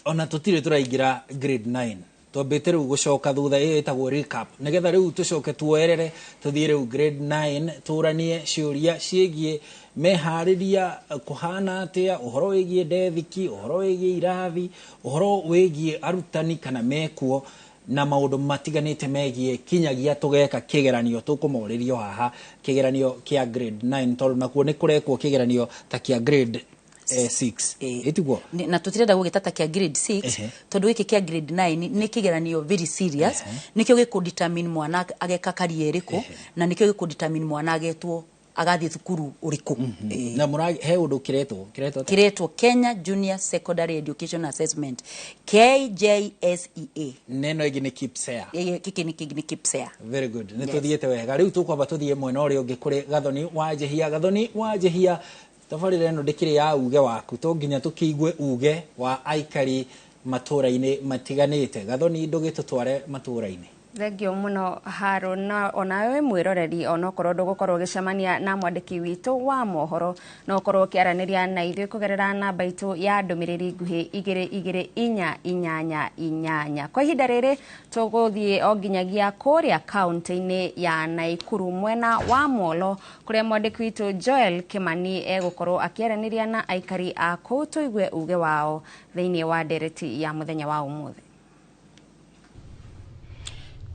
ona tutire turaingira grade 9 twambite riu gucoka thutha itagwo recap nigetha riu tucoke tuerere tuthie riu grade 9 turanie ciuria ciegie mehariria kuhana atia uhoro wigie ndethiki uhoro wigie irathi uhoro wigie arutani kana mekuo na maundu matiganite megie kinyagia tugeka kigeranio tukumoririo haha kigeranio kia grade 9 tondu nakuo ni kurekwo kigeranio ta kia grade 6 etiguo na tutirenda gugitata kia grade 6 tondu giki kia grade 9 ni kigeranio very serious nikio gikudetermine mwana ageka career iriku na nikio gikudetermine mwana agetwo agathi thukuru uriku na murage he undu kiretwo Kenya Junior Secondary Education Assessment KJSEA neno igi ni KIPSEA kiki ni KIPSEA. Very good ni tuthiete wega riu tukwamba tuthie mwena uri ungi kuri Gathoni Wanjihia tafarira eno ndikire ya uge waku to nginya tukiigwe uge wa aikari matura-ini matiganite Gathoni ndugitutware matura-ini. Thengio muno Haruna onawe mwiroreri onokorwo ndugukorwo gicemania na mwandiki witu wa mohoro no korwo kiaraniria na ithuĩ kugerera namba itu ya ndumiriri nguhi 224888 kwa ihinda riri tuguthie o nginyagia kuria kaunti-ini ya Naikuru mwena wa Molo kuria mwandiki witu Joel Kimani egukorwo akiaraniria na aikari a kuu tuigue uge wao thiini wa ndereti ya muthenya wa umuthi.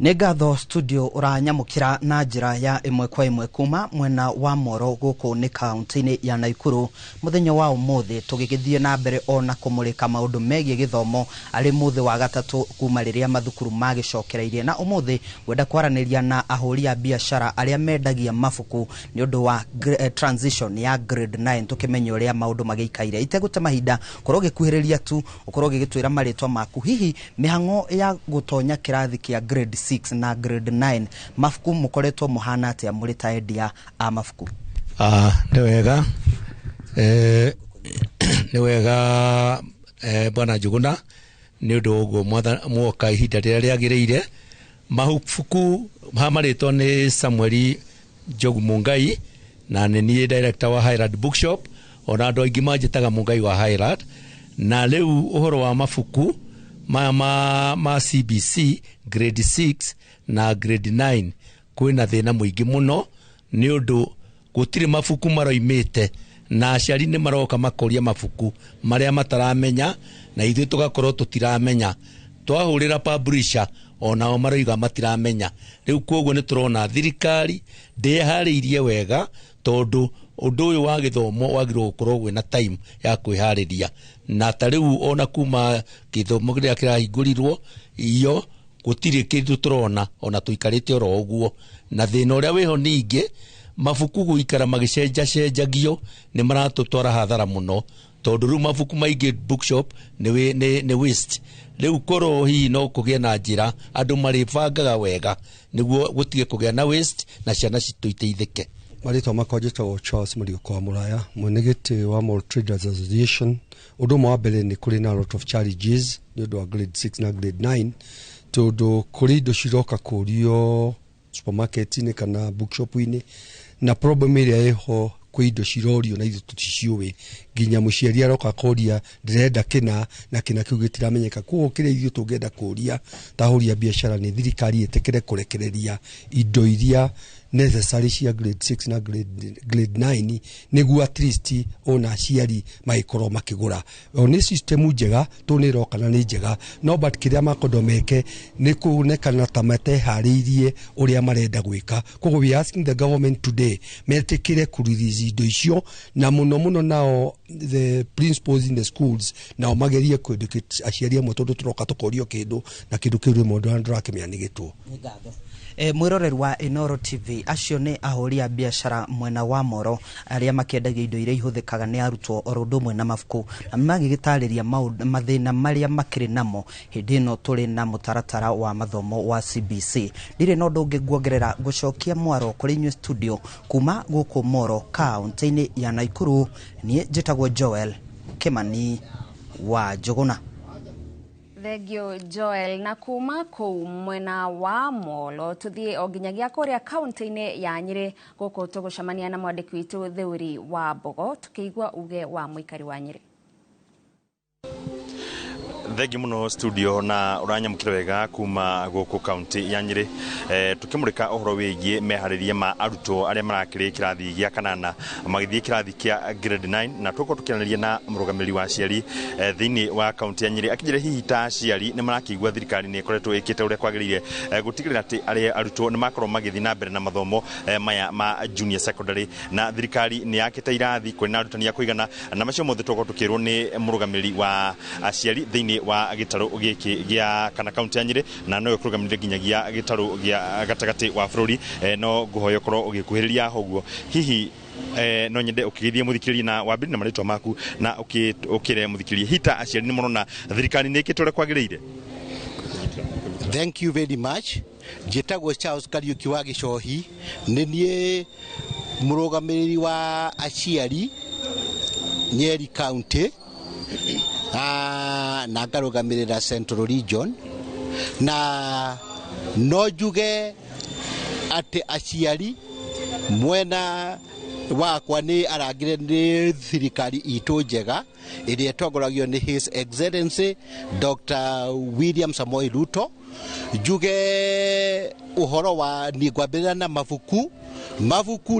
Negatho studio uranyamukira na njira ya imwe kwa imwe kuma mwena wa Moro guku ni kaunti-ini ya Naikuru muthenya wa umuthi tugigithie na mbere ona kumurika maundu megie githomo ari muthi wa gatatu kuma riria mathukuru magicokereirie na umuthi wenda kwaraniria na ahuri a biashara aria mendagia mafuku ni undu wa transition ya grade 9 tukimenya uria maundu magikaire itegute mahinda korwo gikuhiriria tu ukorwo gigitwira maritwa maku hihi mihango ya gutonya kirathi kia grade 6 na grade 9 mafuku mukoretwo muhana atia muri ta endia a mafuku. Ni wega bwana Njuguna ni undu uguo mwoka ihinda riria riagiriire mafuku maritwo ni Samuel Njogu Mungai na ni director wa Highland Bookshop ona andu aingi manjitaga Mungai wa Highland na riu uhoro wa mafuku ma CBC grade 6 na grade 9 kwina thina muingi muno ni undu gutire mafuku maroimite na aciari ni maroka makoria mafuku maria mataramenya na ithuĩ tugakorwo tutiramenya twahurira publisher onao maroiga matiramenya riu koguo ni turona thirikari ndehariirie wega tondu undu uyu wa githomo wagirwo gukorwo gwina time ya kwihariria na tariu ona kuma githomo kiria kirahingũrirwo iyo gutiri kindu turona ona tuikarite oro uguo na thina uria wiho ningi mafuku guikara magicenjagio ni maratutwara hathara muno tondu riu mafuku maingi bookshop ni waste riu korwo hihi no kugia na njira andu maribangaga wega niguo gutige kugia na waste na ciana cituiteithike. Marito makojito Charles Muriuko wa Muraya mwenegeti wa Mall Traders Association undu mwa mbere ni kuri na lot of challenges ni undu wa grade 6 na grade 9 tondu kuri indo ciroka kurio supermarket ni kana bookshop ini na problem iria eho kwi indo cirorio na ithu tuticiuwe nginya muciari aroka kuria ndirenda kina na kina kiu gitiramenyeka kuo kire ithu tungenda kuria tahuria biashara ni thirikari etekere kurekereria indo iria necessary cia grade 6 na grade 9 niguo at least ona aciari magĩkorwo makĩgũra. Nĩ system njega tũnĩroka na nĩ njega, no but kĩrĩa makondo meke nĩ kuonekana ta mateharĩirie ũrĩa marenda gwĩka. Koguo we asking the government today metĩkĩre kũrelease indo icio, na mũno nao the principals in the schools nao magerie kwendekithia aciari amwe tondũ tũroka tũkorio kĩndũ na kĩndũ kĩu rĩmwe ndũrakĩmenya nĩ gĩtwo. Mwiroreri wa Inoro TV acio nĩ ahũri a biacara mwena wa Moro arĩa makĩendagia indo iria ihũthĩkaga nĩ arutwo oro ũndũ ũmwe na mabuku, na magĩgĩtarĩria mathĩna marĩa makĩrĩ namo hĩndĩ ĩno tũrĩ na mũtaratara wa mathomo wa CBC. Ndirĩ na ũndũ ũngĩ nguongerera gũcokia mwaro kũrĩ inyuĩ studio kuma gũkũ Moro kaunti-inĩ ya Naikuru. Niĩ njĩtagwo Joel Kimani wa Njuguna. Thegio Joel, na kuma kũu mwena wa Molo tuthie o nginyagia kũrĩa kaunti-inĩ ya Nyeri gũkũ tũgũcemania na mwandĩki witũ Thĩũri wa Mbogo tukĩigua uge wa mũikari wa Nyeri. Thegi muno studio na uranyamukira wega kuma gũkũ kaunti ya Nyeri tukimurika ohoro wĩgie meharĩria ma arutwo arĩa marakĩrĩ kĩrathi gĩa kanana magĩthiĩ kĩrathi kĩa grade 9 na tuko tukianĩria na mũrũgamĩrĩri wa aciari thĩinĩ wa kaunti ya Nyeri akĩnjĩra hihi ta aciari nĩ marakĩigua thirikari nĩ ĩkoretwo ĩkĩte ũrĩa kwagĩrĩire gũtigĩrĩra atĩ arĩa arutwo nĩ makorwo magĩthiĩ na mbere na mathomo maya ma junior secondary, na thirikari nĩ yakĩte irathi kũrĩ na arutani a kũigana, na macio mothe tuko tukĩrwo nĩ mũrũgamĩrĩri wa aciari thĩinĩ wa gĩtarũ gĩkĩ gĩa kana kaunti ya Nyeri, na no kũrũgamĩrĩra nginyagia gĩtarũ gĩa gatagatĩ wa bũrũri. No ngũhoya ũkorwo ũgĩkuhĩrĩria ũguo hihi no nyende ũkĩgeithie mũthikĩrĩria na wambiri na marĩtwa maku na ũkĩre mũthikĩrĩria hita aciari nĩ marona thirikari nĩ ĩkĩte ũrĩa kwagĩrĩire. Thank you very much. Njĩtagwo Charles Kariuki wa Gĩcohi, nĩ niĩ mũrũgamĩrĩri wa aciari Nyeri County na ngarũgamĩrĩra Central Region, na no njuge atĩ aciari mwena wakwa nĩ arangire nĩ thirikari itũ njega ĩrĩa ĩtongoragio nĩ His Excellency Dr. William Samoei Ruto. Njuge ũhoro wa nĩngwambĩrĩra na mabuku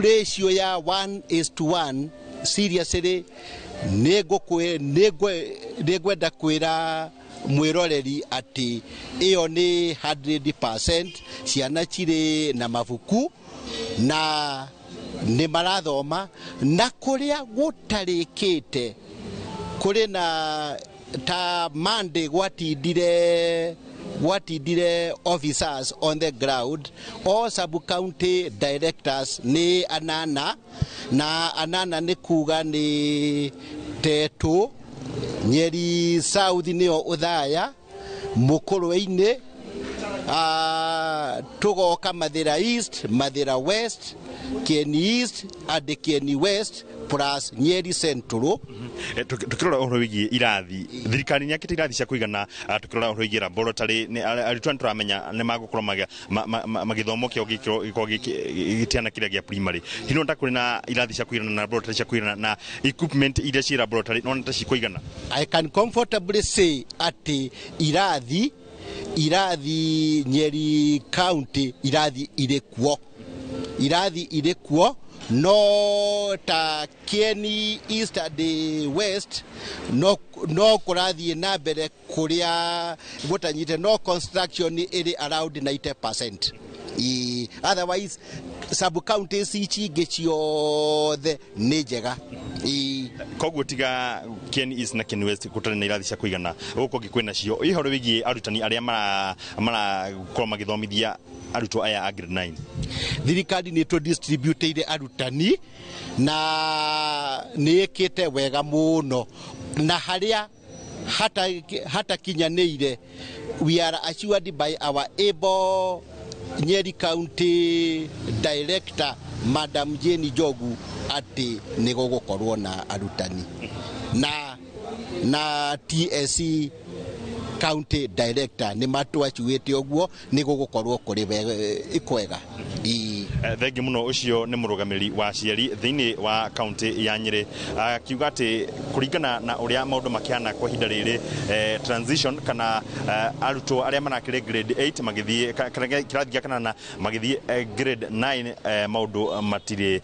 ratio ya 1:1 seriously nĩngwenda kwĩra mwĩroreri atĩ ĩyo nĩ 100% ciana cirĩ na mabuku na nĩ marathoma, na kũrĩa gũtarĩkĩte kũrĩ na ta Monday gwatindire officers on the ground, all sub-county directors ni anana, na anana ni kuga ni Tetu, Nyeri South nio Uthaya, Mukurwe-ini, tugoka Mathira East, Mathira West, Kieni East, and Kieni West, plus Nyeri Central. Tukirora ohoro wigie irathi thirikari nyakite irathi cia kuigana, tukirora ohoro wigie laboratory ni arutwo nturamenya ni magukorwo magithomo kio gitiana kiria gia primary hino ndakuri na irathi cia kuigana na laboratory cia kuigana na equipment iria ci laboratory no nta ci kuigana. I can comfortably say ati irathi Nyeri County irathi ire kuo no ta Kieni East and West no kurathie na mbere kuria gutanyite no construction iri around 90%. Otherwise sub-counties ici ingĩ ciothe nĩ njega. Koguo tiga Kieni East na Kieni West gũtarĩ na irathi cia kũigana gũkũ kwĩna cio ihoro wĩgiĩ arutani arĩa marakorwo magĩthomithia arutwo aya a grade 9. Thirikari nĩ tũdistributeire arutani na nĩ ĩkĩte wega mũno, na harĩa hata kinyanĩire we are assured by our able Nyeri County Director Madam Jane Jogu ati nĩ gũgũkorwo na arutani na TSC County Director nĩ matwachuĩte ũguo nĩ gũgũkorwo kũrĩ kwega. thengi muno ucio ni murugamiri wa ciari thiini wa county ya Nyeri akiuga ati kuringana na uria maundu makiana kwa hinda riri transition kana arutwo aria marakire grade 8 magithie kana kirathi gya kanana magithie grade 9 maundu matire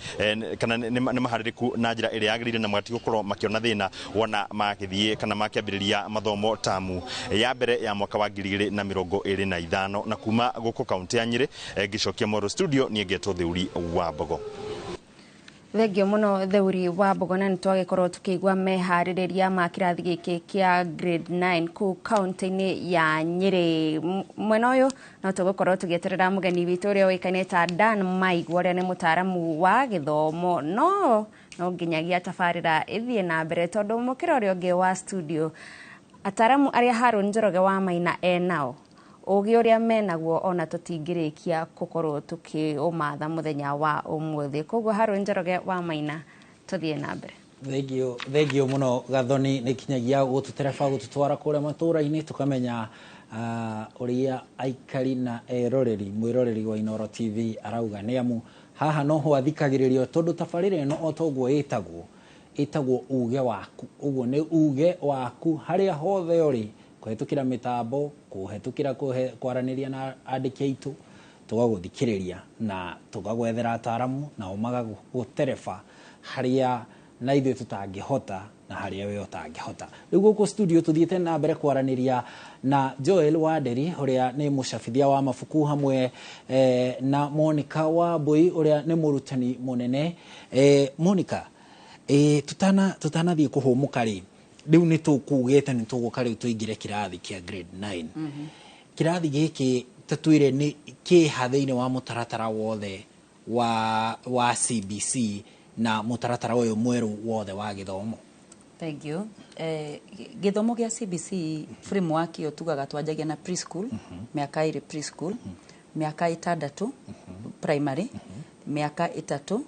kana ni mahaririku na njira iria yagirire na magati gukorwo makiona thina wona magithie kana makiambiriria mathomo tamu ya mbere ya mwaka wa 2025 na kuma guko county ya Nyeri gicokia Moro studio ni Geto Theuri wa Bogo. Thengio muno Theuri wa Bogo, na nitwagikorwo tukigwa mehaririria ma kirathi giki kia grade 9 ku county-ini ya Nyeri. Mwena uyu no tugukorwo tugieterera mugeni witu uria wikane ta Dan Maigwa uria ni mutaramu wa githomo no nginyagia tafarira ithie na mbere tondu mukira uria ungi wa studio ataramu aria Harun Njoroge wa Maina enao ugi uria menaguo ona tutingirikia gukorwo tukiumatha muthenya wa umuthi. Koguo Harun Njoroge wa Maina tuthie na mbere. Thengio muno Gathoni ni kinyagia gututereba gututwara kuria matura-ini tukamenya uria aikari na eroreri mwiroreri wa Inoro TV arauga ni amu haha no ho athikagiririo tondu tafarire no otoguo itagwo uge waku. Uguo ni uge waku haria hothe uri kuhetukira mitambo kuhetukira kwaraniria na andiki aitu tugaguthikiriria na tugagwethera ataramu na umaga gutereba haria na ithuĩ tutangihota na haria we utangihota. Riu guku studio tuthiete na mbere kwaraniria na Joel Waderi uria ni mucabithia wa mabuku hamwe na Monica Wambui uria ni murutani munene. Monica, tutanathie kuhumuka ri riu ni tukugete ni tuguka riu tuingire kirathi kia grade 9. Kirathi giki tatwire ni kihathiini wa mutaratara wothe wa CBC na mutaratara uyu mweru wothe wa githomo. Thank you. Githomo gia CBC framework yo tugaga twanjagia na preschool, miaka iri preschool, miaka itandatu primary, miaka itatu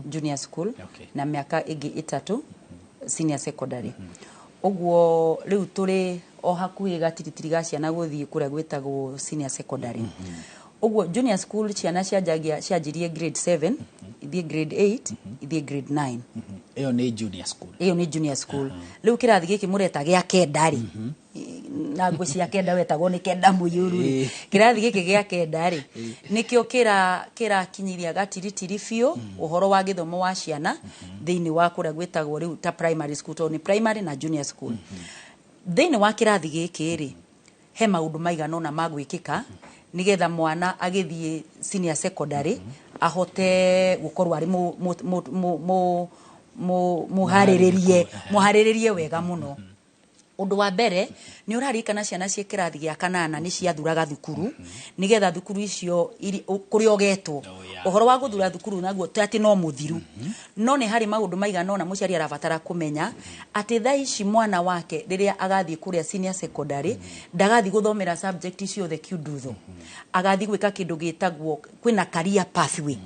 junior school, na miaka ingi itatu senior secondary. Oguo riu turi o hakuhi gatiritiri ga ciana guthii kuria gwitagwo senior secondary. Oguo junior school ciana cianjirie grade 7 ithie grade 8 ithie grade 9. Iyo ni junior school. Iyo ni junior school. Riu kirathi giki mureta gia kenda ri na ngũ cia kenda wetagwo ni kenda muyuru ri kirathi giki gia kenda ri nikio kira kinyiria gatiritiri biu uhoro wa githomo wa ciana thiini wa kuria gwitagwo riu ta primary school to ni primary na junior school. Thiini wa kirathi giki ri he maundu maigana na magwikika nigetha mwana agithie senior secondary ahote gukorwo ari muhariririe wega muno. Undu wa mbere ni urarikana ciana cia kirathi gia kanana ni ciathuraga thukuru nigetha thukuru icio kuri ogetwo uhoro wa guthura thukuru naguo ati no muthiru no ni hari maundu maigana na muciari arabatara kumenya ati thaa ici mwana wake riria agathie kuria senior secondary ndagathi guthomera subject icio the kudutho agathi gwika kindu gitagwo kwina career pathway.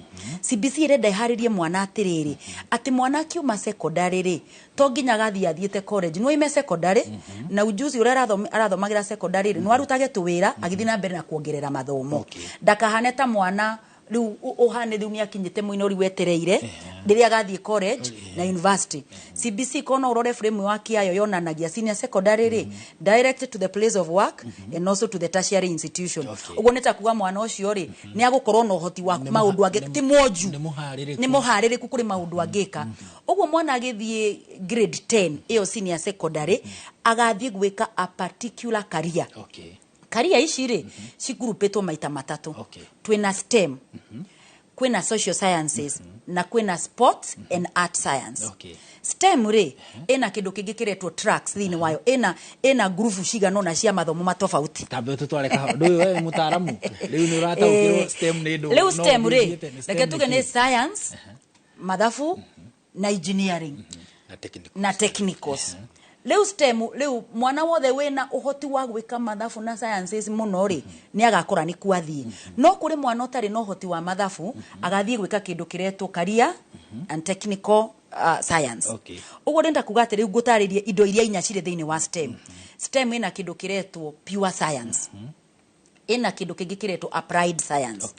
CBC irenda iharirie mwana atiriri ati mwana kiuma secondary ri to nginya gathi athiete college no ime secondary na ujuzi uria arathomagira secondary ri no arutage tuwira agithi na mbere na kuongerera mathomo ndakahane ta mwana riu uhane riu ni akinyite muinori wetereire riria gathi college na university. CBC kono urore framework yayo yonanagia senior secondary ri direct to the place of work and also to the tertiary institution. Ugo nita kuga mwana ucio ri ni agukorwo no hoti wa maundu age ti moju ni muhaririku kuri maundu agika. Ugo mwana agithie grade 10 iyo senior secondary agathie gwika a particular career. Career ici ri cigurupetwo maita matatu. Twina STEM, kwina social sciences na kwina sports and art science. STEM ri ena kindu kingi kiretwo tracks thini wayo ena group cigana na cia mathomo matofauti. Tabe tutware ka ndu we mutaramu riu ni urataukirwo STEM ni ndu. Riu STEM ri reke tuge ni science, mathafu na engineering na technicals. Leu STEM leu mwana wothe wena uhoti wa gwika mathafu na sciences muno ri ni agakora ni kwathie no kuri mwana utari no uhoti wa mathafu agathie gwika kindu kiretwo career and technical science. Ugo ndenda kuga ati riu gutaririe indo iria inya cire thiini wa STEM. STEM ina kindu kiretwo pure science, ina kindu kingi kiretwo applied science.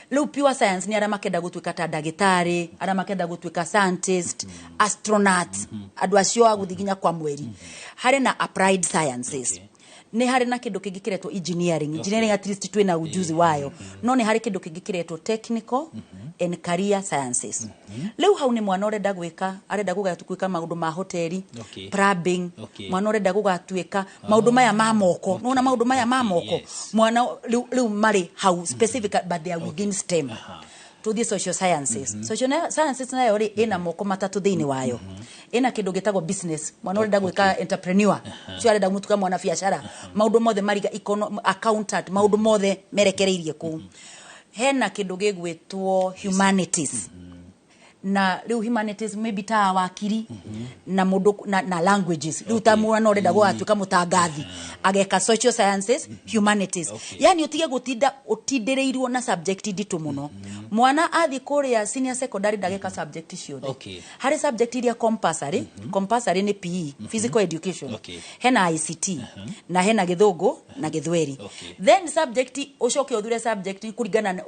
Riu pure science ni aria makenda gutuika ta ndagitari, aria makenda gutuika scientist, astronaut, andu acio aguthiginya kwa mweri. Hari na applied sciences. Ni hari na kindu kingi kiretwo engineering at least twina ujuzi wayo. No ni hari kindu kingi kiretwo technical and career sciences. Riu hau ni mwana urenda gwika, arenda gugatuika maundu ma hoteli, plumbing, mwana urenda gugatuika maundu maya ma moko. Nona maundu maya ma moko. Mwana riu mari hau specific but they are within STEM. To the social sciences. Social sciences na yori ina moko matatu thini wayo. Ina kindu gitagwo business. Mwana urenda gwika entrepreneur. Cio arenda mutuka mwana biashara. Maundu mothe mariga accountant, maundu mothe merekereirie ku. Hena kindu gigwitwo humanities. Na riu humanities maybe ta wakiri na mundu na languages. Riu ta mwana urenda gwatuika mutangathi. Ageka social sciences, humanities. Yani utige gutinda utindireirio na subject nditu muno. Mwana athi kuria senior secondary ndageka subject ciothe. Hari subject iria compulsory, compulsory ni PE, physical education. Hena ICT na hena githungu na githweri. Then subject ucoke uthure subject kurigana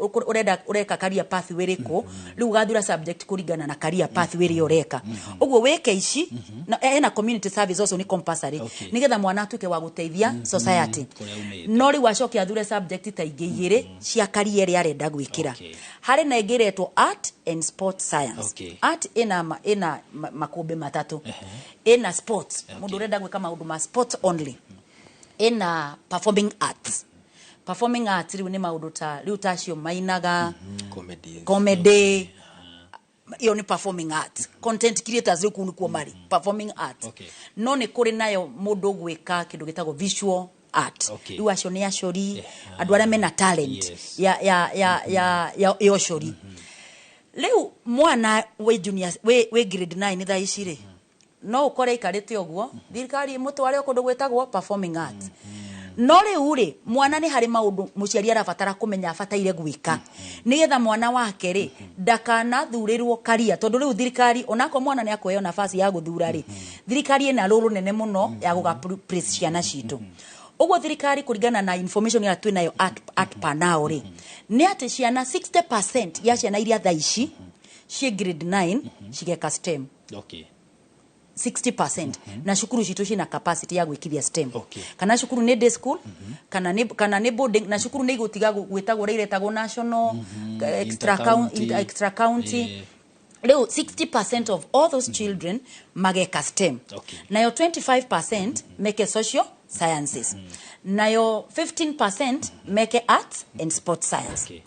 ureka career pathway riko, riu gathura subject kurigana na career pathway ri ureka. Uguo weke ici na hena community service also ni compulsory. Nigetha mwana atuke wa guteithia society. No riu acoke athure subject ta ingĩ cia career ri arenda gwikira. Hari na igeretwo art and sport science. Art ina makumbi matatu. Ina sports, mundu urenda gwika maundu ma sports only. Ina performing arts. Performing arts riu ni maundu ta riu tacio mainaga, comedy. Iyo ni performing arts. Content creators riu kunu kwa mari performing arts. No ni kuri nayo mundu gwika kindu gitagwo visual art. Riu acio ni acori, andu aria mena talent ya ocori. Riu mwana we junior we grade 9 tha ici ri no ukore ikarite oguo thirikari mutware kundu gwetagwo performing arts. No riu ri mwana ni hari maundu muciari arabatara kumenya abataire gwika nigetha mwana wake ri ndakana thurirwo karia tondu riu thirikari onako mwana ni akoyo nafasi ya guthura ri thirikari ina ruru nene muno ya guga press ciana citu. Ugo thirikari kuringana na information ya twinayo at panao ri ni ati ciana 60% ya ciana iria thaici cie grade 9 cigeka STEM. 60% na shukuru citu cina capacity ya gwikithia STEM. Kana shukuru ni day school kana ni boarding na shukuru ni igutiga gwitagwo iretagwo national extra county. Leo 60% of all those children mageka STEM. Nayo 25% make social sciences. Nayo 15% make arts and sports science.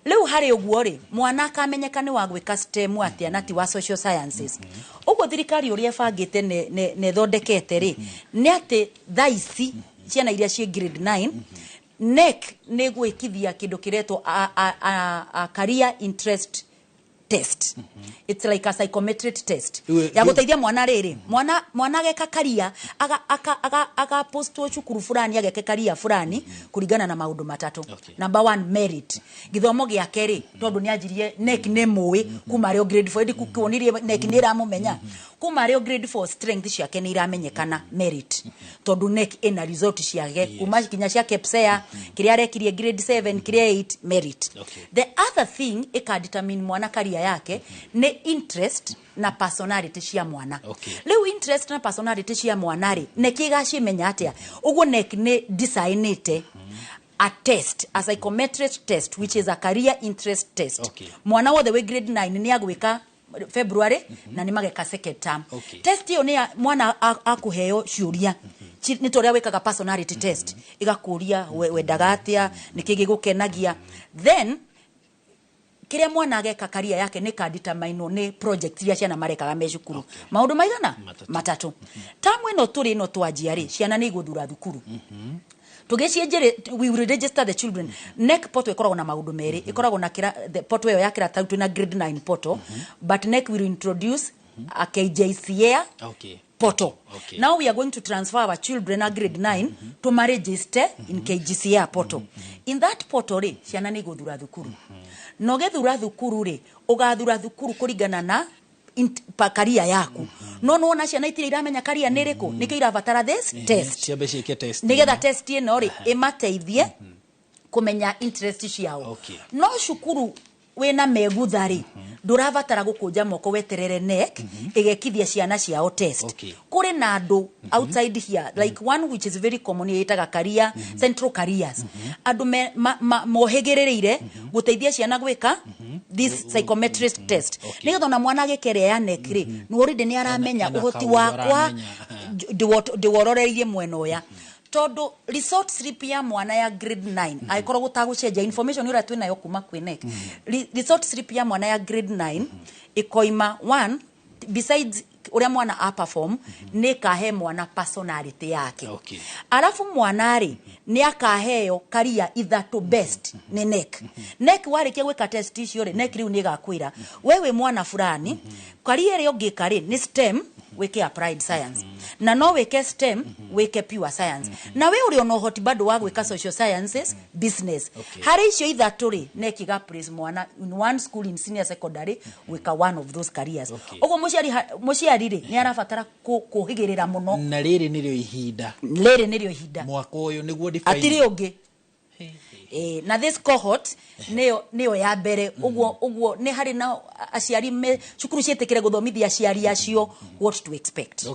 Leo hari oguore mwana akamenyekane wa gwika STEM atia nati wa social sciences. Ugo thirikari uria bangite ne thondekete ri ni ati thaici ciana iria cie grade 9 NEC ne gwikithia kindu kiretwo a career interest test. It's like a psychometric test. Ya guteithia mwana riri. Mwana ageka career aga postwo cukuru fulani ageke career fulani kuringana na maundu matatu. Number 1 merit. Githomo gia keri tondu ni ajirie NEC ne muwi kuma rio grade 4 kuonirie NEC ni ramumenya. Kuma rio grade 4 strength ciake ni iramenyekana merit. Tondu NEC ina result ciake kuma kinya cia KPSEA kiria arekirie grade 7 kiria 8 merit. The other thing determine mwana career yake ni interest na personality cia mwana. Leo interest na personality cia mwana ri nekigacimenya atia uguo NEC ni designate a test, a psychometric test which is a career interest test. Mwana wothe we grade 9 ni agwika February na ni mageka second term. Test hiyo ni mwana akuheo ciuria ni toria wekaga personality test igakuria wedagatia nikigi gukenagia then kiria mwana ageka career yake ni determine ni project iria ciana marekaga mecukuru. Maundu maigana matatu. Tamu ino turi ino twajia ri ciana ni guthura thukuru. Tugecienjere we will register the children. NEC portal ikoragwo na maundu meri ikoragwo na the portal yo yakira tatu na grade 9 portal but NEC will introduce a KJCA portal. Now we are going to transfer our children at grade 9 to register in KJCA portal. In that portal ri ciana ni guthura thukuru. No gethura thukuru ri ugathura thukuru kuringana na career yaku. No na ciana itire iramenya career niriku nikio irabatara this test. Ciambe ciike test. Nigetha test ino ri imateithie kumenya interest ciao no cukuru wena meguthari ndurabatara gukunja moko weterere neck igekithia ciana ciao test kuri na andu outside here like one which is very common yitaga career central careers andu mohegerereire guteithia ciana gwika this psychometric test nigetha na mwana agekere ya neck ri ni already ni aramenya uhoti wakwa ndiwororeirie mwena uya todo resort slip ya mwana ya grade 9 aikoro gutagucenja information ira twina yo kuma kwinek resort slip ya mwana ya grade 9 ikoima one besides uria mwana a perform ne kahe mwana personality yake alafu mwana ri ni akaheo career either to best ni nek warikia gwika test icio ri nek riu ni gakwira wewe mwana fulani career ri ongika ri ni STEM weke applied science na no weke STEM weke pure science na we uri ono hoti bado wa gwika social sciences business hari icio ithatu ri nekiga praise mwana in one school in senior secondary weka one of those careers ogo muciari ri ni arabatara kuhigirira muno na riri nirio ihinda mwaka uyu niguo define atiri ungi na this cohort neo ya mbere uguo ni hari na aciari me cukuru cietekere guthomithia aciari acio what to expect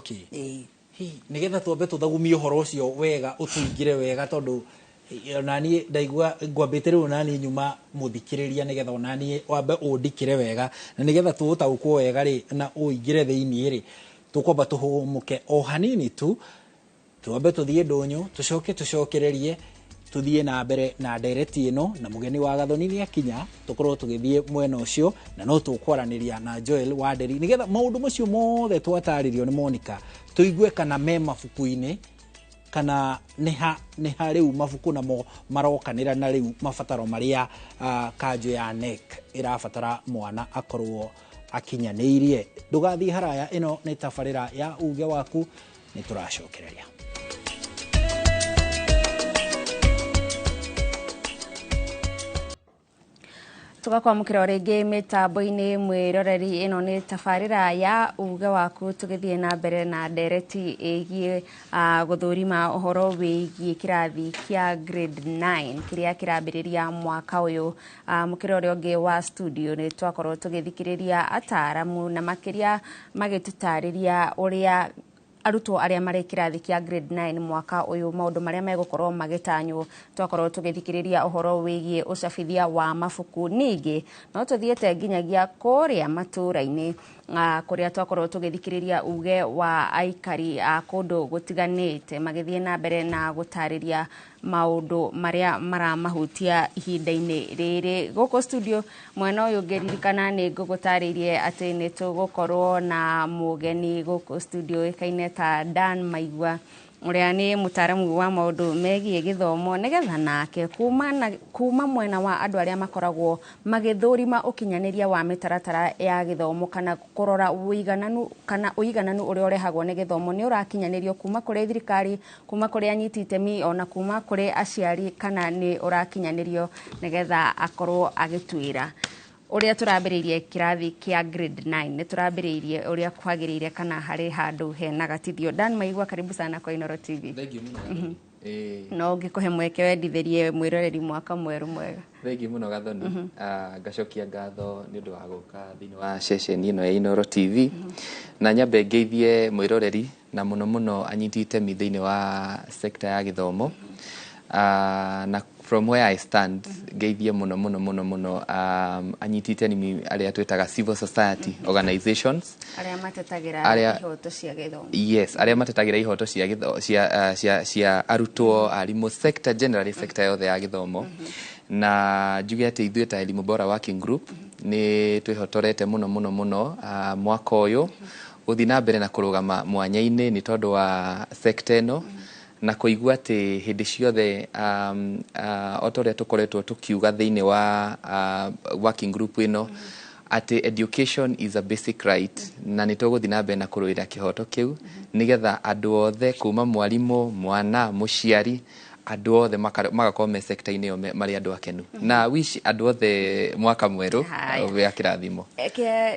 nigetha twambe tuthagumie uhoro ucio wega utuingire wega tondu onani ndaigua ngwambite riu nani nyuma muthikiriria nigetha onani wambe undikire wega na nigetha tuutaukwo wega ri na uingire thiini ri tukomba tuhumuke o hanini tu twambe tuthie ndonyo tucokererie tuthie na mbere na direct ino na mugeni wa Gathoni ni akinya tukorwo tugithie mwena ucio na no tukwaraniria na Joel Waderi nigetha maundu macio mothe twataririo ni Monica tuigue kana me mafuku-ini kana ni ha riu mafuku namo marokanira na riu mabataro maria kanjo ya NEC irabatara mwana akorwo akinyaniirie ndugathie haraya ino ni tabarira ya uge waku ni turacokereria tugakwamukira ringi mitambo-ini mwiroreri ino ni tabarira ya uge waku tugithie na mbere na ndereti igie guthurima uhoro wigie kirathi kia grade 9 kiria kirambiriria mwaka uyu mukira uri ungi wa studio ni twakorwo tugithikiriria ataramu na makiria magitutariria uria arutwo aria mari kirathi kia grade 9 mwaka uyu maundu maria megukorwo magitanywo twakorwo tugithikiriria uhoro wigie ucabithia wa mafuku ningi no tuthiete nginyagia kuria matura-ini kuria twakorwo tugithikiriria uge wa aikari kundu gutiganite magithie na mbere na gutariria maundu maria maramahutia ihinda-ini riri guko studio mwena uyu ngeririkana ni ngugutaririe ati ni tugukorwo na mugeni guko studio ikaine ta Dan Maigua uria ni mutaramu wa maundu megie githomo nigetha nake kuma mwena wa andu aria makoragwo magithurima ukinyaniria wa mitaratara ya githomo kana kurora uigananu uria urehagwo ni githomo ni urakinyanirio kuma kuri thirikari kuma kuri anyiti itemi ona kuma kuri aciari kana ni urakinyanirio nigetha akorwo agitwira uria turambiririe kirathi kia grade 9 ni turambiririe uria kwagiriire kana hari handu hena gatithio. Dan Maigua, karibu sana kwa Inooro TV. Thank you muno. No ngikuhe mweke wendithirie mwiroreri mwaka mweru mwega. Thank you muno Gathoni. Ngacokia ngatho ni undu wa guka thini wa session ino ya Inooro TV na nyambe ngeithie mwiroreri na muno anyiti itemi thini wa sector ya githomo na from where I stand ngeithie muno anyiti itemi aria twitaga civil society organizations aria matetagira ihoto cia githomo. Yes, aria matetagira ihoto cia arutwo arimu sector generally sector yothe ya githomo na njuge ati ithuĩ ta Elimu Bora Working Group ni twihotorete muno mwaka uyu guthi na mbere na kurugama mwanya-ini ni tondu wa sector ino na kuigua ati hindi ciothe otoria tukoretwo tukiuga thiini wa working group ino ati education is a basic right na ni tuguthi na mbere na kuruira kihoto kiu nigetha andu othe kuma mwarimu mwana muciari andå othe magakorwo me sector-inä ĩyo marĩ andå akenu na wish andå othe mwaka mwerũ wa kĩrathimo.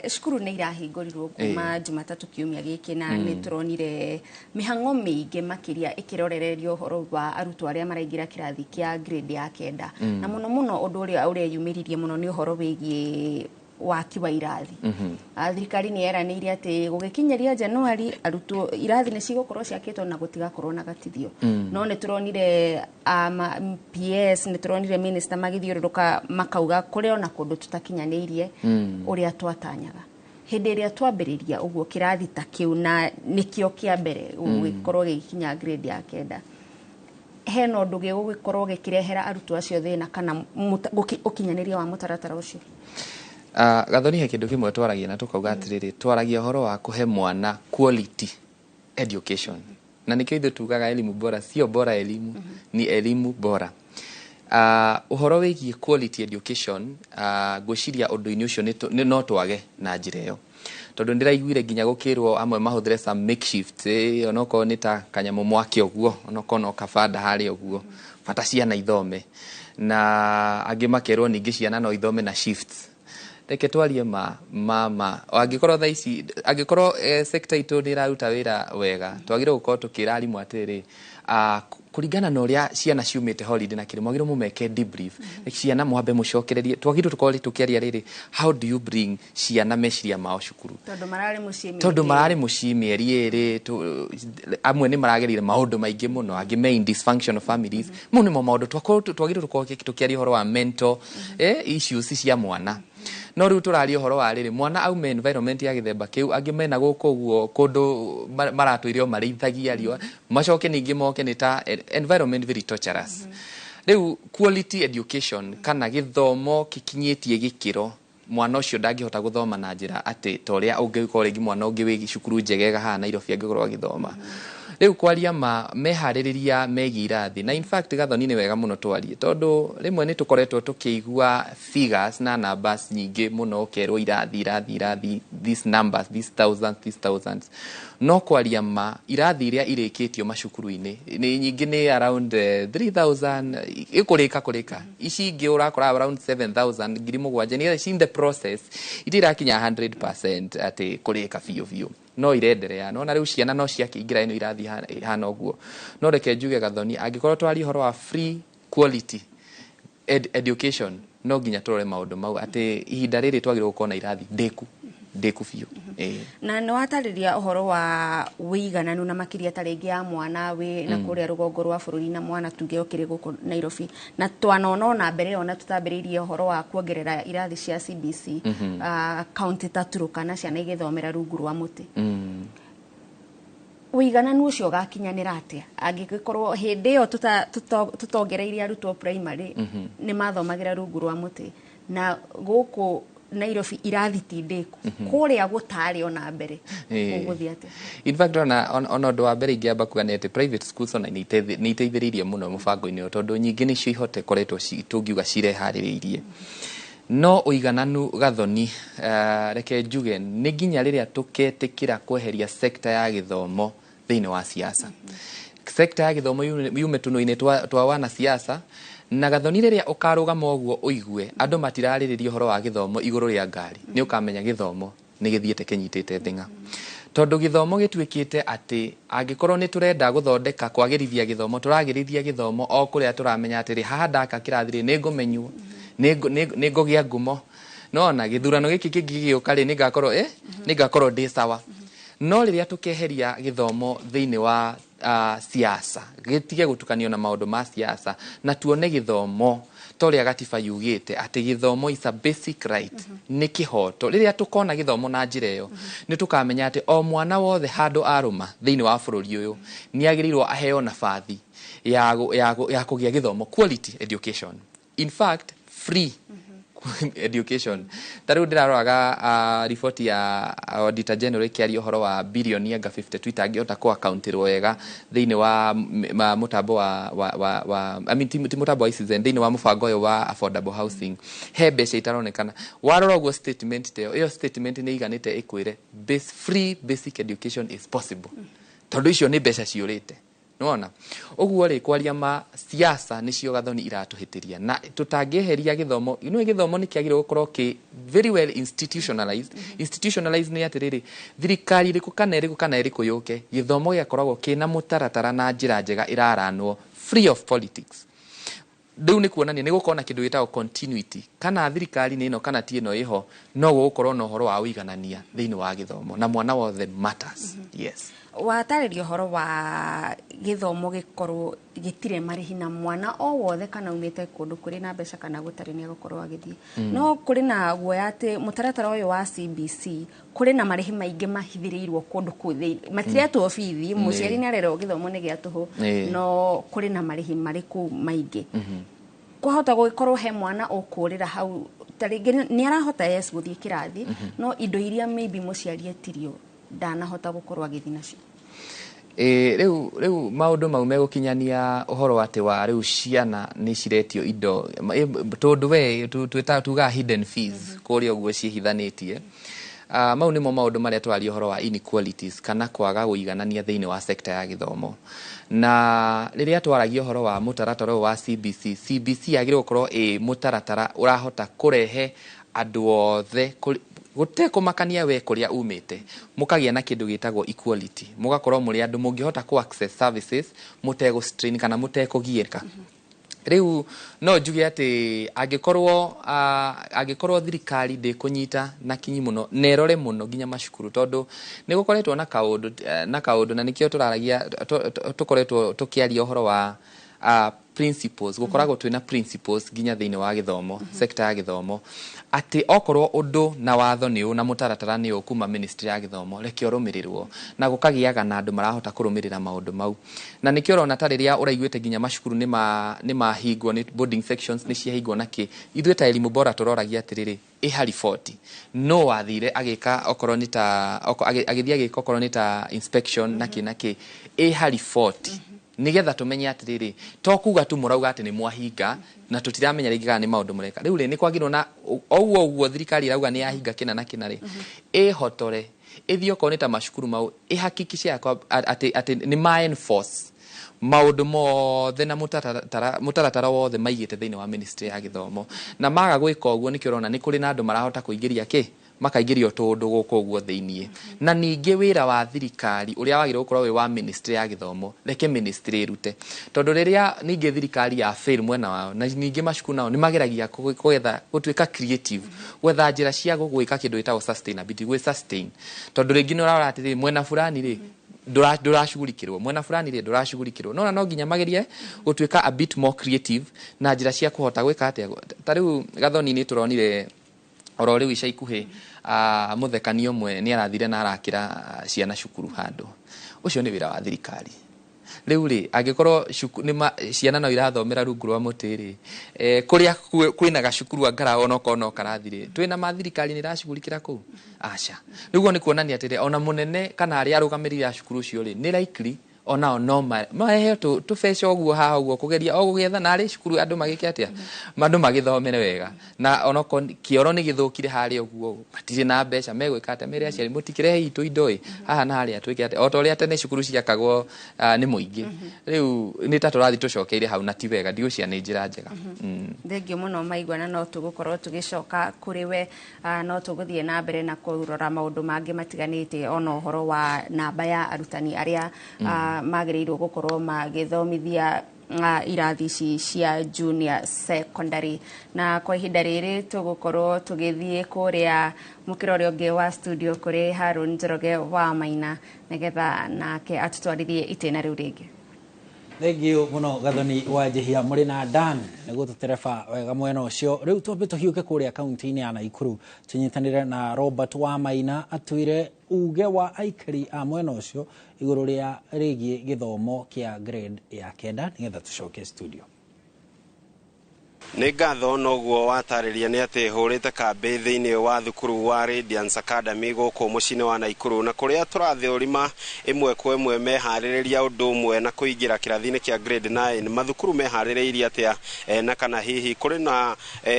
Cukuru nĩ irahingũrirwo kuma Jumatatu kiumia gĩkĩ na nĩ tũronire mĩhang'o mĩingĩ makĩria ĩkĩrorererio ũhoro wa arutwo arĩa maraingĩra kĩrathi kĩa grade ya 9 na mũno mũno ũndũ ũrĩa ũreyumĩririe mũno nĩ ũhoro wĩgiĩ waki wa irathi. Thirikari nĩ yeranĩire atĩ gũgĩkinyeria Januari arutwo irathi nĩ cigũkorwo ciakĩtwo na gũtigakorwo na gatithio. No nĩ tũronire PS nĩ tũronire minister magĩthiũrũrũka makauga kũrĩ ona kũndũ tũtakinyanĩirie ũrĩa twatanyaga. Hĩndĩ ĩrĩa twambĩrĩria ũguo kĩrathi ta kĩu na nĩkĩo kĩa mbere gũgĩkorwo gĩkinya grade ya 9 hena ũndũ gĩgũgĩkorwo gĩkĩrehera arutwo acio thĩna kana ũkinyanĩria wa mũtaratara ũcio. Gathoni he kĩndũ kĩmwe twaragia na tũkauga atĩrĩrĩ twaragia ũhoro wa kũhe mwana quality education na nĩkĩo ithuĩ tugaga elimu bora sio bora elimu ni elimu bora. Ũhoro wĩgiĩ quality education gwĩciria ũndũ-inĩ ũcio no twage na njĩra ĩyo tondũ ndĩraiguire nginya gũkĩrwo amwe mahũthĩre some makeshift onokorwo nĩ ta kanyamũ mwaki ũguo onokorwo no kabanda harĩa ũguo bata ciana ithome na angĩ makerwo ningĩ ciana no ithome na shifts. Reke twarie mama angĩkorwo thaa ici angĩkorwo sector itũ nĩ ĩraruta wĩra wega twagĩrĩirwo gũkorwo tũkĩra arimũ atĩrĩrĩ kũringana na ũrĩa ciana ciumĩte holiday na kĩrĩa mwagĩrĩirwo mũmeke debrief ciana mwambe mũcokererie twagĩrĩirwo tũkorwo tũkĩaria rĩrĩ how do you bring ciana meciria mao cukuru tondũ mararĩ mũciĩ mĩeri ĩrĩ amwe nĩ maragerire maũndũ maingĩ mũno angĩ me in dysfunctional families mũno nĩmo maũndũ twagĩrĩirwo tũkorwo tũkĩaria ũhoro wa mental issues cia mwana. No rĩu tũraria ũhoro wa rĩrĩ mwana aume environment ya gĩthemba kĩu angĩ mena gũkũ ũguo kũndũ maratũire marĩithagia riũa macoke ningĩ moke nĩ ta environment very torturous. Rĩu quality education kana gĩthomo kĩkinyĩtie gĩkĩro mwana ũcio ndangĩhota gũthoma na njĩra atĩ ta ũrĩa ũngĩkorwo rĩngĩ mwana ũngĩ wĩ cukuru njegega haha Nairobi angĩkorwo agĩthoma. Rĩu kwaria meharĩrĩria megiĩ irathi na in fact Gathoni nĩ wega mũno twarie tondũ rĩmwe nĩ tũkoretwo tũkĩigua figures na numbers nyingĩ mũno ũkerwo irathi these numbers these thousands no kwaria irathi iria irĩkĩtio macukuru-inĩ nĩ nyingĩ nĩ around 3000 kũrĩka ici ingĩ ũrakora around 7000 ngiri mũgwanja nĩ in the process itirakinya 100% atĩ kũrĩka biũ no irenderea no na rĩu ciana no ciakĩingĩra ino irathi hana ũguo no reke njuge Gathoni angĩkorwo twari ũhoro wa free quality education no nginya tũrore maũndũ mau atĩ ihinda rĩrĩ twagĩrĩirwo gũkorwo na irathi ndeku biũ. Na nĩ watarĩria ũhoro wa wĩigananu na makĩria ta rĩngĩ ya mwana wĩ na kũrĩa rũgongo rwa bũrũri na mwana tuge ũkĩrĩ gũkũ Nairobi na twanona na mbere ona tutambĩrĩirie ũhoro wa kuongerera irathi cia CBC county ta Turkana ciana igĩthomera rungu rwa mũtĩ. Wĩigananu ũcio ũgakinyanĩra atĩa angĩkorwo hĩndĩ ĩyo tutongereirie arutwo primary nĩ mathomagĩra rungu rwa mũtĩ na gũkũ Nairobi irathi ti ndĩku kũrĩa gũtarĩ ona mbere ũgũthiĩ atĩa. In fact ona ũndũ wa mbere ingĩamba kuga nĩ atĩ private schools ona nĩ iteithĩrĩirie mũno mũbango-inĩ ũyũ tondũ nyingĩ nĩcio ihotekoretwo tũngiuga cireharĩrĩirie no ũigananu Gathoni reke njuge nĩ nginya rĩrĩa tũketĩkĩra kweheria sector ya gĩthomo thĩinĩ wa siasa. Sector ya gĩthomo yume tũnũ-inĩ twa wana siasa na Gathoni rĩrĩa ũkarũgama ũguo ũigue andũ matirarĩrĩria ũhoro wa gĩthomo igũrũ rĩa ngari nĩ ũkamenya gĩthomo nĩ gĩthiĩte kĩnyitĩte thĩng'a tondũ gĩthomo gĩtuĩkĩte atĩ angĩkorwo nĩ tũrenda gũthondeka kwagĩrithia gĩthomo tũragĩrithia gĩthomo o kũrĩa tũramenya atĩ haha ndaka kĩrathi nĩ ngũmenywo nĩ ngũgĩa ngumo no na gĩthurano gĩkĩ kĩngĩ gĩũka rĩ nĩ ngakorwo ndĩ sawa no rĩrĩa tũkeheria gĩthomo thĩinĩ wa siasa gĩtige gũtukanio na maũndũ ma siasa na tuone gĩthomo torĩa gatiba yugĩte atĩ gĩthomo is a basic right nĩ kĩhoto rĩrĩa tũkona gĩthomo na njĩra ĩyo nĩ tũkamenya atĩ o mwana wothe handũ arũma thĩinĩ wa bũrũri ũyũ nĩ agĩrĩirwo aheo nabathi ya kũgĩa gĩthomo quality education in fact free education. Tarĩu ndĩraroraga riboti ya Auditor General ĩkĩaria ũhoro wa birioni anga 52 itangĩhota kũ-accountirwo wega thĩinĩ wa mũtambo wa ti mũtambo wa eCitizen thĩinĩ wa mũbango ũyũ wa affordable housing he mbeca itaronekana warora ũguo statement ĩyo statement nĩ iganĩte ĩkwĩre free basic education is possible tondũ icio nĩ mbeca ciũrĩte nona oguo ri kwaria ma siasa nicio gathoni iratuhitiria na tutangeheria githomo githomo ni kiagire gukorwo ki very well institutionalized ni atiriri thirikari iriku kana iriku yuke githomo giakoragwo kina mutaratara na njira njega iraranwo free of politics. Riu ni kuonania ni gukorwo na kindu gitagwo continuity kana thirikari ni ino kana ti ino iho no gukorwo na uhoro wa uiganania thiini wa githomo na mwana wothe matters. Yes. Wataririo uhoro wa githomo gikorwo gitire marihi na mwana o wothe kana umite kundu kuri na mbeca kana gutari ni gukorwo agithie no kuri na guoya ati mutaratara uyu wa CBC kuri na marihi maingi mahithirirwo kundu kuthi matire tu ofithi muciari ni arero githomo ni gia tuhu no kuri na marihi mariku maingi kwahota gukorwo he mwana ukurira hau taringi ni arahota yes guthie kirathi no indo iria maybe muciari etirio ndanahota gukorwo agithi nacio. Riu maundu mau megukinyania uhoro ati wa riu ciana ni ciretio indo tondu we tuga hidden fees kuri oguo ciehithanitie. Mau nimo maundu maria twari uhoro wa inequalities kana kwaga guiganania thiini wa sekta ya githomo. Na riria twaragia uhoro wa mutaratara wa CBC yagire gukorwo mutaratara urahota kurehe andu othe gute kumakania we kuria umite mukagia na kindu gitagwo equality mugakorwo muri andu mungihota ku access services mutego strain kana muteko gieka. Riu no njuge ati agikorwo thirikari de kunyita na kinyi muno nerore muno ginya mashukuru tondu ni gukoretwo na kaundu na nikio turaragia tukoretwo tukiaria uhoro wa principles gukoragwo twina principles ginya thiini wa githomo sector ya githomo ati okorwo undu na watho ni na mutaratara ni kuma ministry ya githomo reke urumirirwo na gukagiaga na andu marahota kurumirira maundu mau na nikio rona tariria uraiguite ginya mashukuru ni mahingwo ni boarding sections ni ciahingwo naki ithuĩ ta elimu bora turoragia atiriri ihari 40 no wathire agika okorwo ni ta agithia agika okorwo ni ta inspection naki ihari 40 nigetha tumenye atiriri to kuga tu murauga ati ni mwahinga na tutiramenya rigiga ni maundu mureka riu ni kwagirwo na oguo thirikari irauga ni yahinga kina na kina ri hotore ithio ko ni ta mashukuru mau ihakikishe ati ni enforce maundu mothe na mutaratara wothe maigite thiini wa ministry ya githomo na maga gwika oguo ni kirona ni kuri na andu marahota kuingiria makaingirio tundu guko guo thiini na ningi wira wa thirikari uria wagire gukorwo wi wa ministry ya githomo reke ministry irute tondu riria ningi thirikari ya fail mwena wao na ningi mashukuru nao ni mageragia kugetha gutuika creative gwetha njira cia gwika kindu itago sustainability we sustain tondu ringi nora atiri mwena fulani ri ndurashugurikirwo mwena fulani ri ndurashugurikirwo no nginya magerie gutuika a bit more creative na njira cia kuhota gwika atia tariu gathoni ni turonire oro riu ica ikuhi muthekani umwe ni arathire na arakira ciana cukuru handu ucio ni wira wa thirikari riu ri angikorwo ciana no irathomera rungu rwa mutiri kuria kwina gacukuru angara ono karathire twina mathirikari ni iracugurikira ku aca niguo ni kuonania atiri ona munene kana ari arugamirira cukuru ucio ri ni likely onao no mahe tubece oguo haha oguo kugeria ogugetha na ari cukuru andu magike atia mandu magithomere wega na onoko kioro ni githukire hari oguo matire na mbeca megwika atia mere aciari mutikirehe itu indoi haha na hari atwike atia oto ria tene cukuru ciakagwo ni muingi riu ni ta turathi tucokeire hau na ti wega ndiucia ni njira njega thengio muno maigwana no tugukorwo tugicoka kuri we no tuguthie na mbere na kurora maundu mangi matiganite ono horo wa namba ya arutani aria magirirwo gukorwo magithomithia irathi cia junior secondary na kwa ihinda riri tugukorwo tugithie kuria mukirori ungi wa studio kuri Harun Njoroge wa Maina nigetha nake atutwarithie itena riu ringi. Thengio muno gathoni wa Jehia muri na Dan niguo tutereba wega mwena ucio riu twambe tuhiuke kuria kaunti-ini ya Naikuru tunyitanire na Robert wa Maina atwire uge wa aikari a mwena ucio iguru ria rigie githomo kia grade ya kenda nigetha tucoke studio. nä ngatho noguo watarĩria nĩ atĩ hũrĩte kambĩ thĩinĩ wa thukuru wa Radiance Academy gũkũ mũciĩ-inĩ wa Naikuru, na kũrĩa tũrathũrima ĩmwe kwa ĩmwe meharĩrĩria ũndũ ũmwe na kũingĩra kĩrathi-inĩ kĩa grade 9 mathukuru meharĩrĩirie atĩa na kana hihi kũrĩ na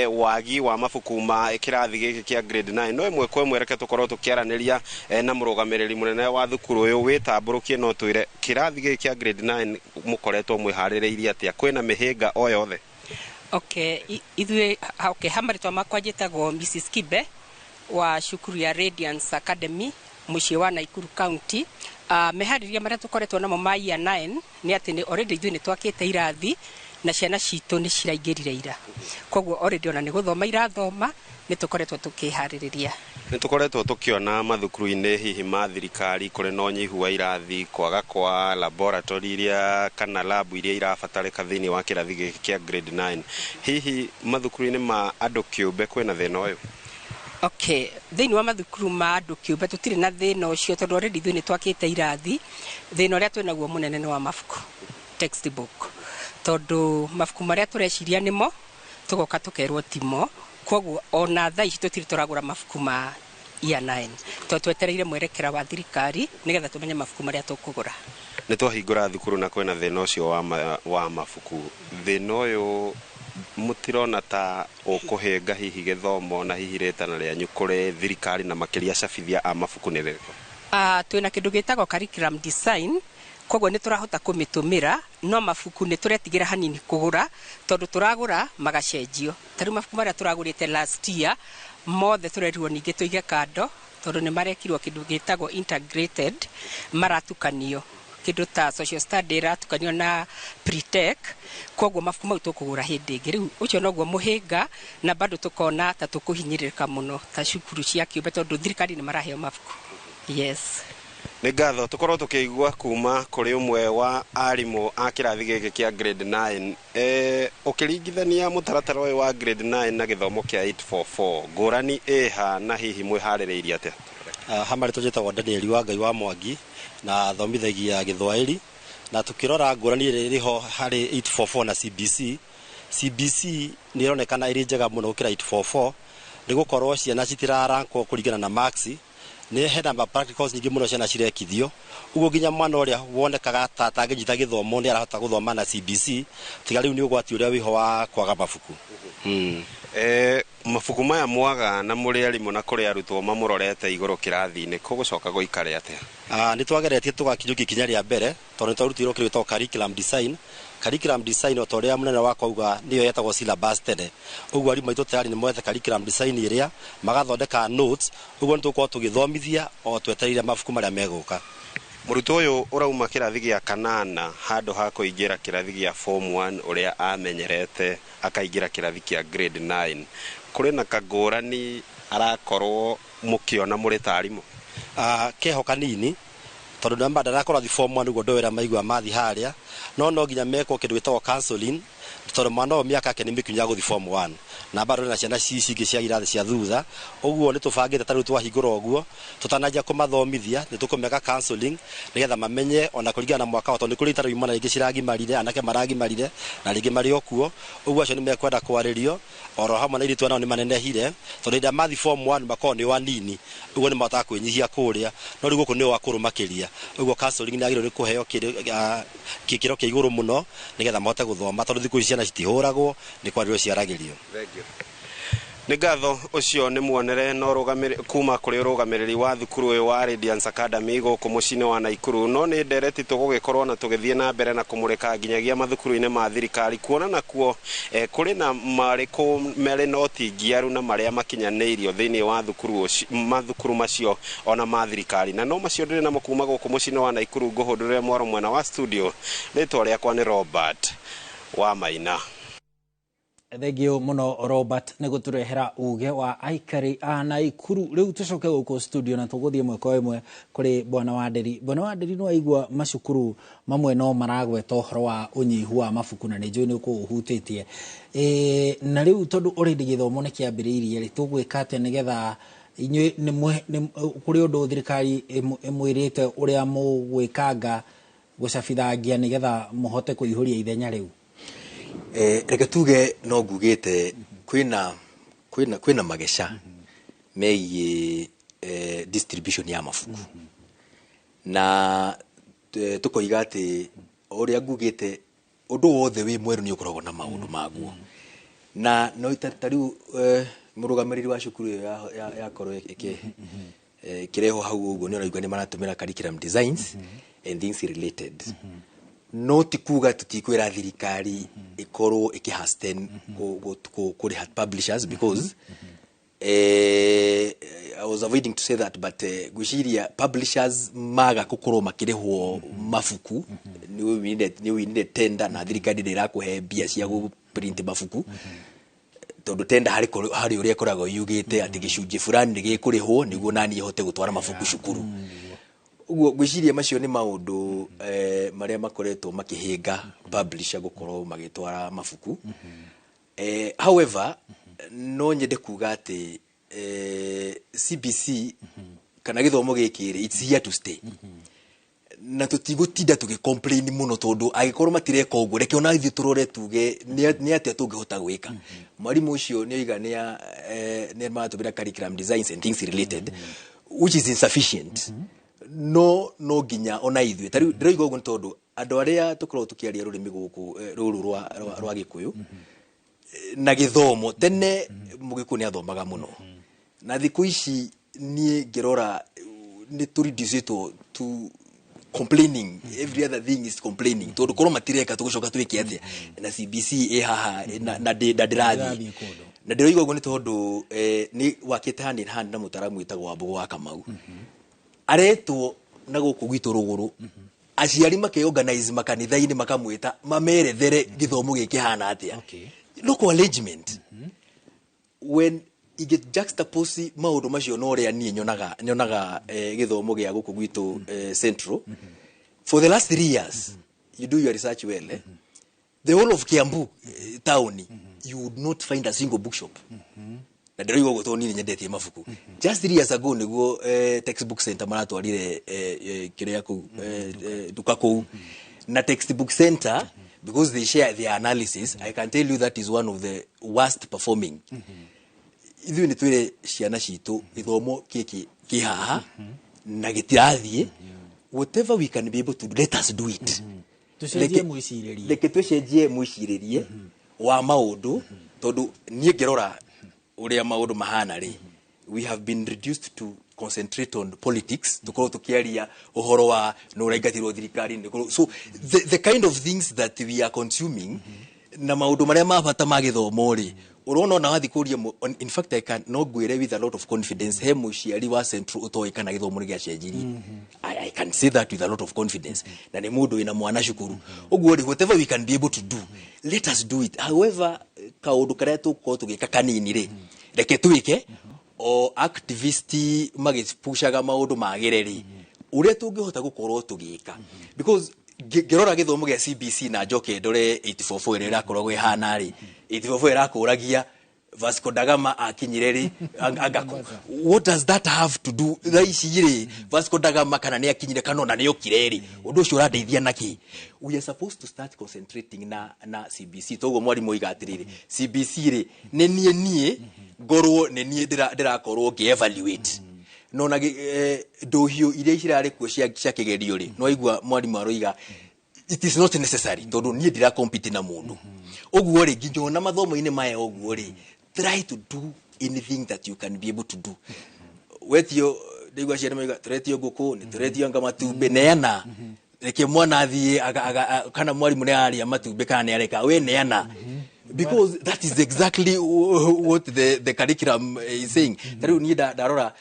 wagi wa mabuku ma kĩrathi gĩkĩ kĩa grade 9. No ĩmwe kwa ĩmwe reke tũkorwo tũkĩaranĩria na mũrũgamĩrĩri mũnene wa thukuru ũyũ wĩtambũrũkie no twĩre kĩrathi gĩkĩ kĩa grade 9 mũkoretwo mwĩharĩrĩirie atĩa, kwĩna mĩhĩnga o yothe? Ithuĩ hamarĩtwa makwa njĩtagwo Mrs. Kibe wa cukuru ya Radiance Academy mũciĩ wa Naikuru County. Meharĩrĩria marĩa tũkoretwo namo ma year 9 nĩ atĩ already ithuĩ nĩ twakĩte irathi na ciana citũ nĩ ciraingĩrire ira, koguo already ona nĩ gũthoma irathoma nĩ tũkoretwo tũkĩharĩrĩria. Nĩ tũkoretwo tũkĩona mathukuru-inĩ hihi ma thirikari kũrĩ na ũnyihu wa irathi, kwaga kwa laboratory iria kana lab iria irabatarĩka thĩinĩ wa kĩrathi gĩkĩ kĩa grade 9. Hihi mathukuru-inĩ ma andũ kĩũmbe kwĩna thĩna ũyũ? Thĩinĩ wa mathukuru ma andũ kĩũmbe tũtirĩ na thĩna ũcio tondũ already ithuĩ nĩ twakĩte irathi. Thĩna ũrĩa twĩnaguo mũnene nĩ wa mabuku, textbook, tondũ mabuku marĩa tũreciria nĩmo tũgoka tũkerwo timo, koguo ona thaa ici tũtirĩ tũragũra mabuku ma year 9 tondũ twetereire mwerekera wa thirikari nĩgetha tũmenye mabuku marĩa tũkũgũra. Nĩ twahingũra thukuru na kwĩna thĩna ũcio wa mabuku. Thĩna ũyũ mũtirona ta ũkũhĩnga hihi gĩthomo na hihi rĩtana rĩanyu kũrĩ thirikari na makĩria cabithia a mabuku nĩ rĩrĩkũ? Twĩna kĩndũ gĩtagwo curriculum design, koguo nĩ tũrahota kũmĩtũmĩra, no mabuku nĩ tũretigĩra hanini kũgũra tondũ tũragũra magacenjio. Tarĩu mabuku marĩa tũragũrĩte last year mothe tũrerirwo ningĩ tũige kando tondũ nĩ marekirwo kĩndũ gĩtagwo integrated, maratukanio, kĩndũ ta social study ratukanio na pre-tech, koguo mabuku mau tũkũgũra hĩndĩ ĩngĩ. Rĩu ũcio noguo mũhĩnga, na bado tũkona ta tũkũhinyĩrĩrĩka mũno ta cukuru cia kĩũmbe tondũ thirikari nĩ maraheo mabuku. Yes. Nĩ ngatho tũkorwo tũkĩigua kuma kũrĩ ũmwe wa arimũ a kĩrathi gĩkĩ kĩa grade 9. Ũkĩringithania mũtaratara ũyũ wa grade 9 na gĩthomo kĩa 844, ngũrani ĩha na hihi mwĩharĩrĩirie atĩa? Hamarĩtwo njĩtagwo Daniel wa Ngai wa Mwangi na thomithagia Gĩthwaĩri, na tũkĩrora ngũrani ĩrĩa ĩrĩho harĩ 844 na CBC. CBC nĩ ĩronekana ĩrĩ njega mũno gũkĩra 844 nĩ gũkorwo ciana citirarankwo kũringana na marks, nĩ hena practicals nyingĩ mũno ciana cirekithio, ũguo nginya mwana ũrĩa wonekaga ta atangĩnyita gĩthomo nĩ arahota gũthoma na CBC, tiga rĩu nĩ ũgwati ũrĩa wĩho wa kwaga mabuku. Mabuku maya mwaga na mũrĩ arimũ na kũrĩ arutwo mamũrorete igũrũ kĩrathi-inĩ kũgũcoka gũikare atĩa? Nĩ twageretie tũgakinyũkia ikinya rĩa mbere tondũ nĩ twarutirwo kĩndũ gĩtagwo curriculum design. Curriculum design o ta ũrĩa mũnene wakwa auga nĩyo yetagwo syllabus tene, ũguo arimũ aitũ tayari nĩ moete curriculum design ĩrĩa magathondeka notes, ũguo nĩ tũgũkorwo tũgĩthomithia o twetereire mabuku marĩa megũka. Mũrutwo ũyũ ũrauma kĩrathi gĩa kanana handũ ha kũingĩra kĩrathi gĩa form 1 ũrĩa amenyerete akaingĩra kĩrathi kĩa grade 9, kũrĩ na kangũrani arakorwo mũkĩona mũrĩ ta arimũ? Keho kanini tondũ namba ndarakorwo thi form 1 ũguo ndoera maigua mathi harĩa, no nginya mekwo kĩndũ gĩtagwo counseling tondũ mwana ũyũ mĩaka yake nĩ mĩkinyu ya gũthi form 1 na bado na ciana cingĩ cia irathi cia thutha, ũguo nĩ tũbangĩte tarĩu twahingũra ũguo tũtananjia kũmathomithia nĩ tũkũmeka counseling nĩgetha mamenye ona kũringana na mwaka tondũ nĩ kũrĩ itarũ imwe na rĩngĩ ciragimarire, anake maragimarire na rĩngĩ marĩ okuo, ũguo acio nĩ mekwenda kwarĩrio oro hamwe na iritũ nao nĩ manenehire tondũ hĩndĩ mathi form 1 makorwo nĩ anini, ũguo nĩ mahotaga kwĩnyihia kũrĩa, no rĩu gũkũ nĩ wakũrũ makĩria, ũguo counseling nĩ agĩrĩirwo nĩ kũheo gĩkĩro kĩa igũrũ mũno nĩgetha mahote gũthoma tondũ thikũ ici ciana citihũragwo, nĩ kwarĩrwo ciaragĩrio. Nĩ ngatho ũcio nĩ muonere no kuma kũrĩ ũrũgamĩrĩri wa thukuru ũyũ wa Radiance Academy gũkũ mũciĩ-inĩ wa Naikuru, no nĩ ndereti tũgũgĩkorwo na tũgĩthiĩ na mbere na kũmũrĩka nginyagia mathukuru-inĩ ma thirikari kuona nakuo kũrĩ na marĩkũ merĩ no tingiaru na marĩa makinyanĩirio thĩinĩ wa mathukuru macio ona ma thirikari, na no macio ndĩrĩ namo kuma gũkũ mũciĩ-inĩ wa Naikuru. Ngũhũndũrĩre mwaro mwena wa studio, rĩtwa rĩakwa nĩ Robert wa Maina. Thengio muno Robert nĩ gũtũrehera uge wa aikari a Naikuru. Rĩu tũcoke gũkũ studio na tũgũthiĩ ĩmwe kwa ĩmwe kũrĩ Bwana Wanderi. Bwana Wanderi, no aigua macukuru mamwe no maragweta ũhoro wa ũnyihu wa mabuku na nĩ njũĩ nĩ ũkũhutĩtie, na rĩu tondũ already gĩthomo nĩ kĩambĩrĩirie rĩ, tũgwĩka atĩa nĩgetha inyuĩ kũrĩ ũndũ thirikari ĩmwĩrĩte ũrĩa mũgwĩkanga gũcabithangia nĩgetha mũhote kũihũria ithenya rĩu? reke tuge no ngugite kwina magesha megie distribution ya mafuku na tukoiga ati uria ngugite undu wothe wi mweru ni ukoragwo na maundu maguo na no itariu murugamiriri wa cukuru ya korwo kireho hau uguo ni oraigua ni maratumira curriculum designs and things related no tikuga tutikwira thirikari ikorwo ikihasten kuri publishers because I was avoiding to say that, but gushiria publishers maga kukorwo makirehwo mafuku ni winire tender na thirikari ndirakuhe bia cia gu print mafuku tondu tender hari uria koragwo yugite ati gicunji fulani ni gikurihwo niguo nani hote gutwara mafuku cukuru uguo gushiria macio ni maundu maria makoretwo makihinga publisher gukorwo magitwara mafuku however no nyende kuga ati CBC kana githomo gikiri it's here to stay na tutigotinda tugicomplain muno tondu agikorwo matireka uguo reke ona ithi turore tuge ni atia tungihota gwika mwarimu ucio ni oigania ni maratubira curriculum designs and things related which is insufficient no nginya ona ithui tari ndiroiga uguo tondu andu aria tukorwo tukiaria rurimi guku ruru rwa gikuyu na githomo tene mugiku ni athomaga muno na thiku ici ni ngirora ni turidicitwo to complaining every other thing is complaining tondu korwo matireka tugucoka twike atia na CBC haha na ndirathi na ndiroiga uguo ni tondu ni wakite hand in hand na mutaramu witagwo Wambugu wa Kamau aretwo na guku gwitu ruguru aciari makeorganize makanitha-ini makamwita mamerethere githomo gikihana atia local arrangement when you get juxtapose maundu macio no ria nie nyonaga githomo gia guku gwitu central for the last 3 years you do your research well the whole of Kiambu town you would not find a single bookshop na ndiroiga uguo toni nyendetie mafuku just 3 years ago niguo textbook center maratwarire kiria ku duka ku na textbook center because they share their analysis I can tell you that is one of the worst performing ithu ni twire ciana citu ithomo ki haha na gitirathie whatever we can be able to do, let us do it tucenjie mwiciririe leke tucenjie mwiciririe wa maundu tondu nie ngirora uria maundu mahana ri we have been reduced to concentrate on politics tukorwo tukiaria uhoro wa no rengatirwo thirikari so the kind of things that we are consuming na maundu maria mabata magithomo ri urona na wathikuria in fact I can no gwire with a lot of confidence he muciari wa central utoikana githomo ri giacenjiri I can say that with a lot of confidence na ni mundu ina mwana cukuru uguo whatever we can be able to do let us do it however kaundu karia tuko tugika kanini ri reke twike o activisti magipushaga maundu magireri uria tungihota gukorwo tugika because ngirora githomo gia CBC na njoke ndore 844 ira korwo ihana ri 844 irakuragia Vasco da Gama akinyireri what does that have to do raiciri Vasco da Gama kana ni akinyire kanona ni okireri undu ucio uradeithia naki we are supposed to start concentrating na CBC togo mwarimu igatiriri CBC ri nie ngorwo nie ndirakorwo ngi evaluate no na ndohio iria irari kuo cia kigerio ri no igua mwarimu aroiga it is not necessary tondu nie ndira compete na mundu oguo ri nginyo na mathomo-ini maya oguo ri try to do anything that you can be able to do wetio ndigwa ciana maiga turetio nguku ni turetio anga matumbe neana reke mwana athie kana mwarimu ni aria matumbe kana ni areka we neana because that is exactly what the curriculum is saying tariu ni darora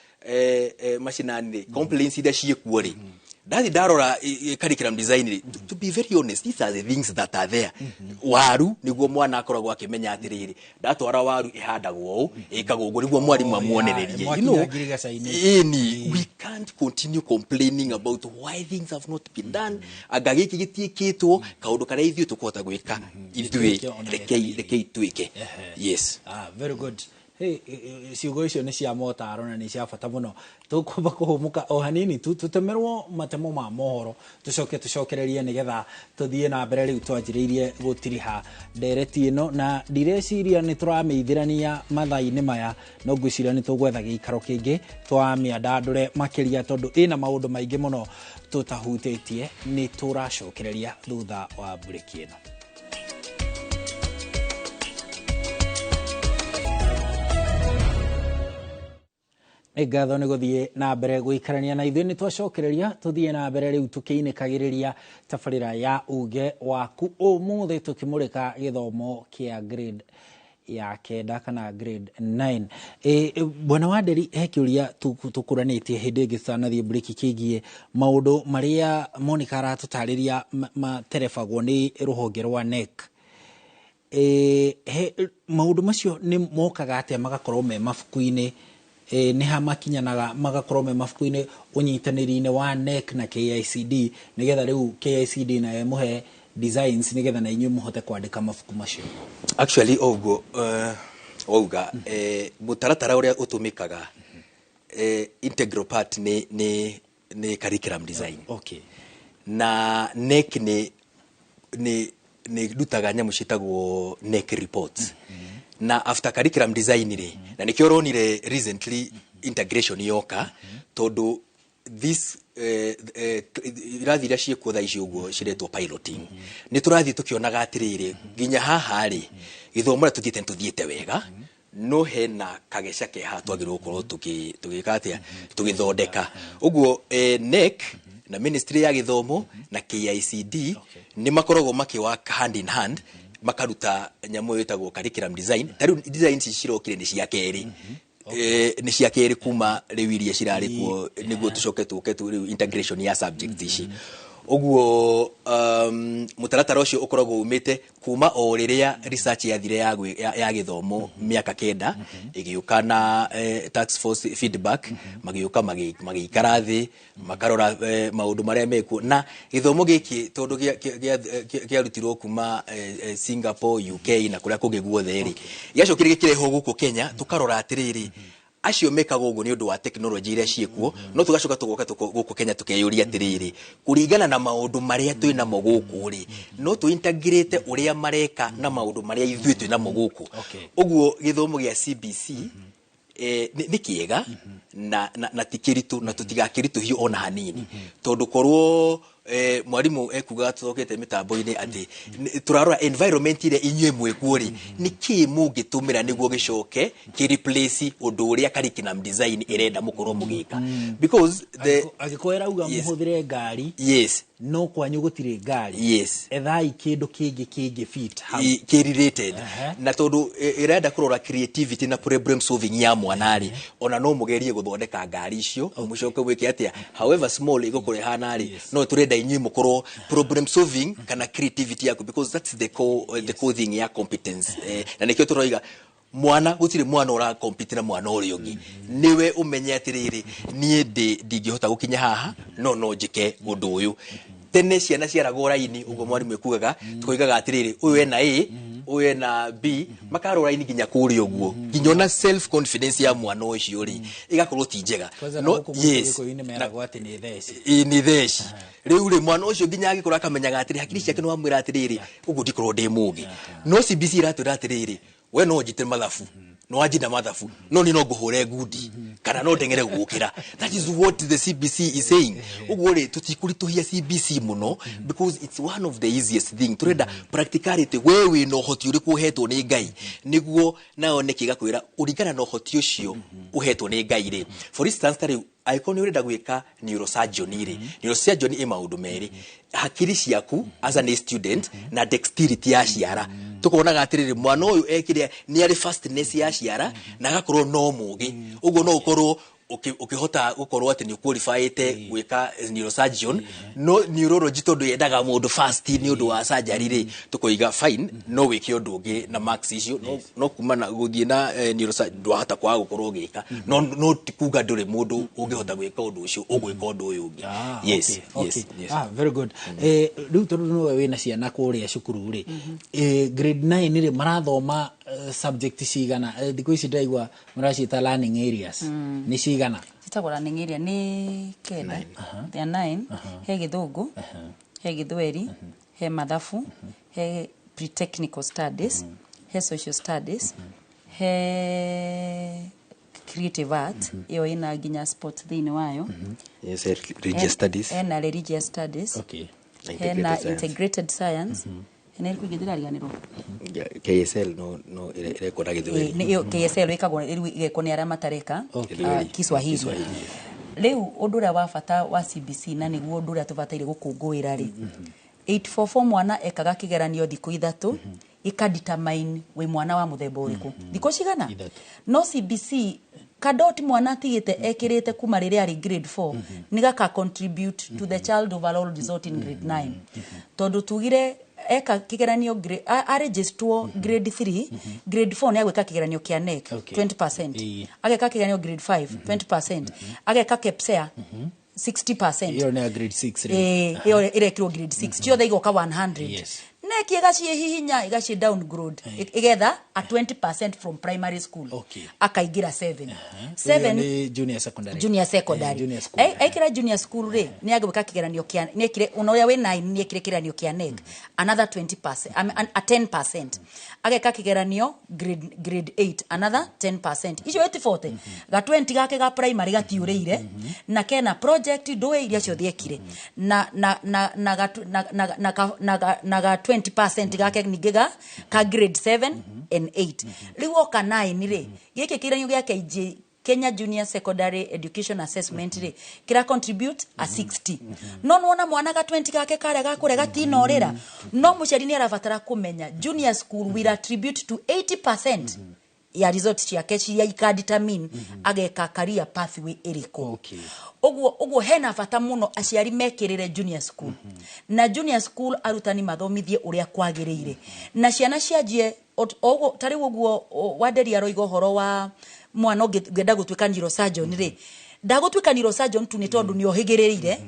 machinani complaints ida ciekuo ri Daddy darora curriculum design to be very honest these are the things that are there waru niguo mwana akoragwo akimenya atiriri ndatwara waru ihandagwo ikagwo uguo niguo mwarimu amuonererie you know we can't continue complaining about why things have not been done agagiki gitiekitwo kaundu karia ithio tukuhota gwika ithui rekei twike yes very good ciugo icio nĩ cia motaro na nĩ cia bata mũno tũkwamba kũhũmũka o hanini tũtemerwo matemo ma mohoro tũcokererie nĩgetha tũthiĩ na mbere rĩu twanjĩrĩirie gũtiriha ndereti ĩno na ndireciria nĩ tũramĩithĩrania mathaa-inĩ maya no ngwĩciria nĩ tũgwetha gĩikaro kĩngĩ twamĩandandũre makĩria tondũ ĩna maũndũ maingĩ mũno tũtahutĩtie nĩ tũracokereria thutha wa bureki ĩno. Ngatho nĩ gũthiĩ na mbere gũikarania na ithuĩ nĩ twacokereria tũthiĩ na mbere rĩu tũkĩinĩkagĩrĩria tabarĩra ya uge waku ũmũthĩ tũkĩmũrĩka gĩthomo kĩa grade ya kenda kana grade 9. Bwana Wanderi he kĩũria tũkũranĩtie hĩndĩ ĩngĩ tũtanathiĩ break kĩgiĩ maũndũ marĩa Monica aratũtarĩria materebagwo nĩ rũhonge rwa NEC. Maũndũ macio nĩ mokaga atĩa magakorwo me mabuku-inĩ nĩ ha makinyanaga magakorwo me mabuku-inĩ ũnyitanĩri-inĩ wa NEC na KICD nĩgetha rĩu KICD na ĩmũhe designs nĩgetha na inyuĩ mũhote kwandĩka mabuku macio? Actually oguo wauga mũtaratara ũrĩa ũtũmĩkaga integral part nĩ curriculum design. Okay. Na NEC nĩ ndutaga nyamũ ciĩtagwo NEC reports. Na after curriculum design rĩ na nĩkĩo ronire recently integration yoka tondũ this irathi iria ciĩkuo thaa ici ũguo ciretwo piloting nĩ tũrathiĩ tũkĩonaga atĩrĩrĩ nginya haha rĩ gĩthomo ũrĩa tũthiĩte wega no hena kageca keha twagĩrĩirwo gũkorwo tũgĩka atĩa tũgĩthondeka. Ũguo NEC na Ministry ya Gĩthomo na KICD nĩ makoragwo makĩwaka hand in hand makaruta nyamũ ĩtagwo curriculum design. Tarĩu design cirokire nĩ cia kerĩ nĩ cia kerĩ kuma rĩu iria cirarĩ kuo nĩguo tũcoke tũke rĩu integration ya subject ici. Ũguo mũtaratara ũcio ũkoragwo umĩte kuma o rĩrĩa research yathire ya gĩthomo mĩaka kenda ĩgĩũka na task force feedback magĩũka magĩikara thĩ makarora maũndũ marĩa mekuo na gĩthomo gĩkĩ tondũ gĩarutirwo kuma Singapore, UK na kũrĩa kũngĩ guothe rĩ gĩacokire gĩkĩrehwo gũkũ Kenya tũkarora atĩrĩrĩ acio mekaga ũguo nĩ ũndũ wa teknolojĩ iria ciĩkuo no tũgacoka tũgoka gũkũ Kenya tũkeyũria atĩrĩrĩ kũringana na maũndũ marĩa twĩ namo gũkũ rĩ no tũintegrate ũrĩa mareka na maũndũ marĩa ithuĩ twĩ namo gũkũ. Ũguo gĩthomo gĩa CBC nĩ kĩega na ti kĩritũ na tũtigakĩritũhio ona hanini tondũ korwo mwarimu ekuga tũthokete mitambo-inĩ atĩ turarora environment ĩrĩa inyuĩ mwĩkuo rĩ nĩkĩ mũngĩtũmĩra nĩguo gĩcoke kĩ replace ũndũ ũrĩa curriculum design ĩrenda mũkorwo mũgĩka because agĩkwĩra uga mũhũthĩre ngari no kwanyu gũtirĩ ngari ethai kĩndũ kĩngĩ fit kĩ related na tondũ ĩrenda kũrora creativity na problem solving ya mwana rĩ ona no mũgerie gũthondeka ngari icio mũcoke wĩke atĩa however small ĩgũkũre hana rĩ no turenda inyuĩ mũkorwo problem solving kana creativity yaku because that's the core thing ya competence na nĩkĩo tũroiga mwana gũtirĩ mwana ũra compete na mwana ũrĩa ũngĩ niwe ũmenye atĩrĩrĩ niĩ ndingĩhota gũkinya haha no njĩke ũndũ ũyũ. Tene ciana ciaragwo raini ũguo mwarimu ekugaga tũkoigaga atĩrĩrĩ ũyũ ena A ũyũ ena B makarora raini nginya kũrĩa ũguo nginya ona self confidence ya mwana ũcio rĩ ĩgakorwo ti njega nĩ theci rĩu rĩ mwana ũcio nginya agĩkũra akamenyaga atĩrĩ hakiri ciake no amwĩra atĩrĩrĩ ũguo ndikorwo ndĩ mũũgĩ no CBC iratwĩra atĩrĩrĩ we no njite mathabu no ajina mathabu no ni no ngũhũre ngundi kana no ndengere gũkĩra. That is what the CBC is saying. Ũguo rĩ tũtikũritũhia CBC mũno because it's one of the easiest thing turenda practicality we wĩ no hoti ũrĩkũ ũhetwo nĩ Ngai nĩguo nayo nĩkĩ gakwĩra ũringana na ũhoti ũcio ũhetwo nĩ Ngai rĩ. For instance tarĩu aikoni ũrenda gwĩka neurosurgeon rĩ neurosurgeon ĩ maũndũ merĩ hakiri ciaku as a student na dexterity ya ciara tukonaga atĩrĩrĩ mwana ũyũ ekire nĩ arĩ fastness ya ciara na agakorwo no mũgĩ ũguo no ũkorwo ukihota gukorwo ati ni qualified gwika neurosurgeon no neurology tondu yendaga mundu fast ni undu wa surgery ri tukoiga fine no wike undu ungi na max icio no kumana guthie na neurosurgeon ndwahota kwa gukorwo gika no tikuga nduri mundu ungihota gwika undu ucio ugwika undu uyu ungi yes. Very good. Riu tondu no wina ciana kuria cukuru ri grade 9 ri marathoma subject cigana thikũ ici ndaigua maracita learning areas ni cigana citagwo learning area ni kenda ya 9 he githungu he githweri he mathabu he pre-technical studies he social studies he creative art iyo ina ginya sports thini wayo yes religious studies na religious studies na integrated science ene kwigithira riganiro KSL no ile kona githweri ni KSL ikagwo igeko ni ara matareka Kiswahili leo undura wa bata wa CBC na niguo undura tubataire gukungwira ri 844 mwana ekaga kigeranio thikũ ithatu ikadetermine we mwana wa muthemba uriku thikũ cigana no CBC kadoti mwana tigite ekirite kuma riri ari grade 4 niga ka contribute to the child overall result in grade 9 tondu tugire eka kigeranio register grade 3 grade 4 ni agweka kigeranio kia NEC 20% ageka kigeranio grade 5 20% ageka KPSEA 60%. Iyo ni grade 6 iyo ile kilo grade 6 tio thaigo ka 100 neki igacie hihinya igacie downgrade igetha a 20% from primary school akaigira 7 ni junior secondary aikira junior school re ni agweka kigeranio kia nekire unoya we 9 ni ekire kigeranio kia NEC another 20% a 10% ageka kigeranio grade 8 another 10% icio 80 ga 20 gake ga primary gatiureire na kena project doe iria cio thiekire na ga 20% gake nigega ka grade 7 and 8 riwo ka 9 ri gike kigeranio gya KJ Kenya Junior Secondary Education Assessment ri kira contribute a 60 no nona mwana ga 20 gake kare gakure gatinorera no muceri ni arabatara kumenya junior school will attribute to 80% ya result ciake cia ikadetermine ageka career pathway iriko ogwo hena bata muno aciari mekirire junior school na junior school arutani mathomithie uria kwagiriire na ciana cianjie ogwo tari ogwo waderia roigo horo wa mwana ngenda gutwika neurosurgeon ri ndagutwika neurosurgeon tu ni tondu ni ohigirire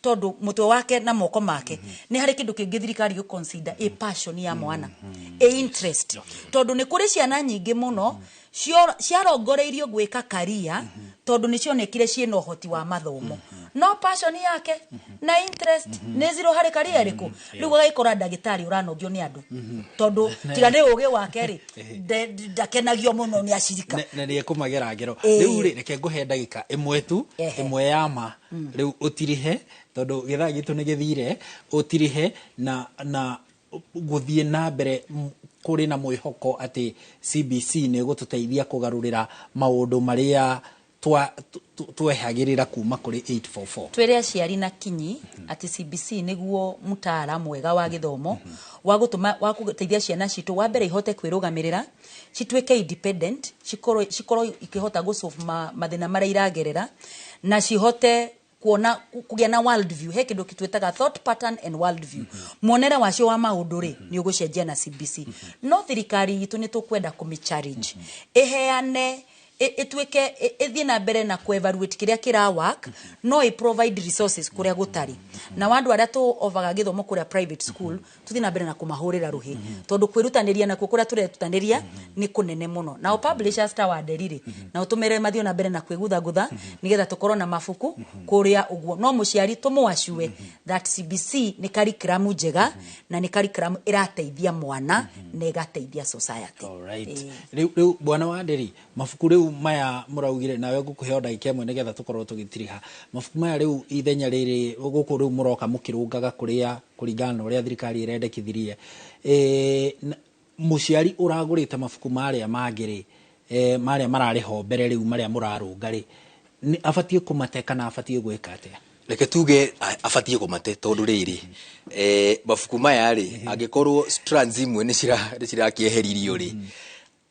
tondu mutwe wake na moko make ni hari kindu kingi thirikari go consider a passion ya mwana a interest tondu ni kuri ciana nyingi muno ciarongoreirio gwika career tondu ni cionekire ciena uhoti wa mathomo no passion yake na interest ni zero hari career riku riu gaikora ndagitari uranogio ni andu tondu tiga ni uge wake ri ndakenagio muno ni acirika na ni ekumagera ngero riu ri reke nguhe ndagika imwe tu imwe yama riu utirihe tondu githaa gitu ni githire utirihe na guthie na mbere kuri na mwihoko ati CBC ni gututeithia kugarurira maundu maria twehagirira kuma kuri 844 twere aciari na kinyi ati CBC niguo mutaara mwega wa githomo wa gutuma wa guteithia ciana citu wa mbere ihote kwirugamirira citweke independent cikoro ikihota gusolve mathina maria iragerera na cihote kuona kugia na world view he kindu kitwetaga thought pattern and world view monera wacio wa maundu ri ni ugucenjia na CBC no thirikari itu ni tukwenda kumichallenge eheane etweke ethie na mbere na kuevaluate kiria kira work no i provide resources kuria gutari na wandu aria tu ovaga githomo kuria private school tuthi na mbere na kumahurira ruhi tondu kwirutaniria na kuria turetutaniria ni kunene muno na publishers ta waderire na utumere mathio na mbere na kwigutha nigetha tukorwo na mafuku kuria uguo no muciari tumwacue that CBC ni curriculum njega na ni curriculum irateithia mwana na igateithia society. Alright. Riu bwana Wanderi mafuku riu maya muraugire nawe ngukuhe ndagika imwe nigetha tukorwo tugitiriha mafuku maya riu ithenya riri guku riu muroka mukirungaga kuria kuringana uria thirikari irendekithirie muciari uragurite mafuku maria mangiri maria marariho mbere riu maria murarunga ri abatie kumateka na abatie gwika atia reke tuge abatie kumate tondu riri mafuku maya ri angikorwo strands imwe ni cirakiheririo ri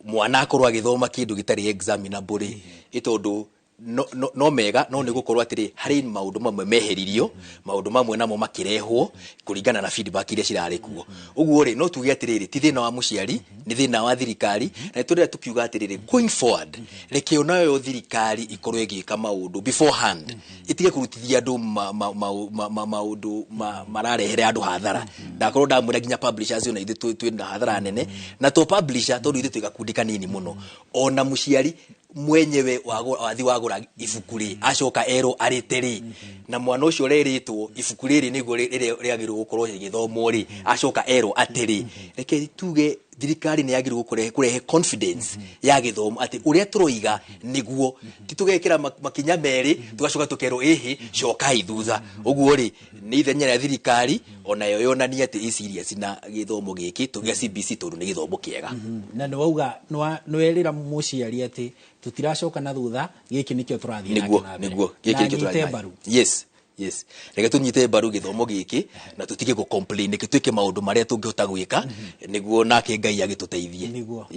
mwana akorwo agithoma kindu gitari examinable ri itondu no mega no nä gå korwo atä harä maå mamwe meheririo maå mamwe namo makirehwo kũringana na feedback iria cirarĩ kuo ũguo rĩ no tuge atĩrĩrĩ ti thĩna wa mũciari nĩ thĩna wa thirikari na tũrĩa tukiuga atĩrĩrĩ going forward reke onayo thirikari ikorwo ĩgĩka maũndũ beforehand itige kũrutithia andũ maũndũ mararehere andũ hathara ndakorwo ndamwĩra nginya publishers ona ithuĩ twĩna hathara nene na to publisher tondũ ithuĩ twĩ gakundi kanini mũno ona mũciari mwenyewe wathi wagura ibuku ri acoka ero ariteri na mwana ucio reritwo ibuku riri niguo riagirwo gukorwo githomwo ri acoka ero atiri reke tuge thirikari ni yagirwo kurehe confidence ya githomo ati uria turoiga niguo titugekira makinya meri tugacoka tukero ehe coka ithutha uguo ri ni ithenya rĩa thirikari ona yo yonania ati serious na githomo giki tugia CBC tondu ni githomo kiega na nĩ wauga nĩ werĩra mũciari ati tutiracoka na thutha giki nikio turathie niguo giki nikio turathie yes reke tunyite mbaru githomo giki na tutige go complain gituike maundu maria tungihota gwika niguo nake Ngai agituteithie niguo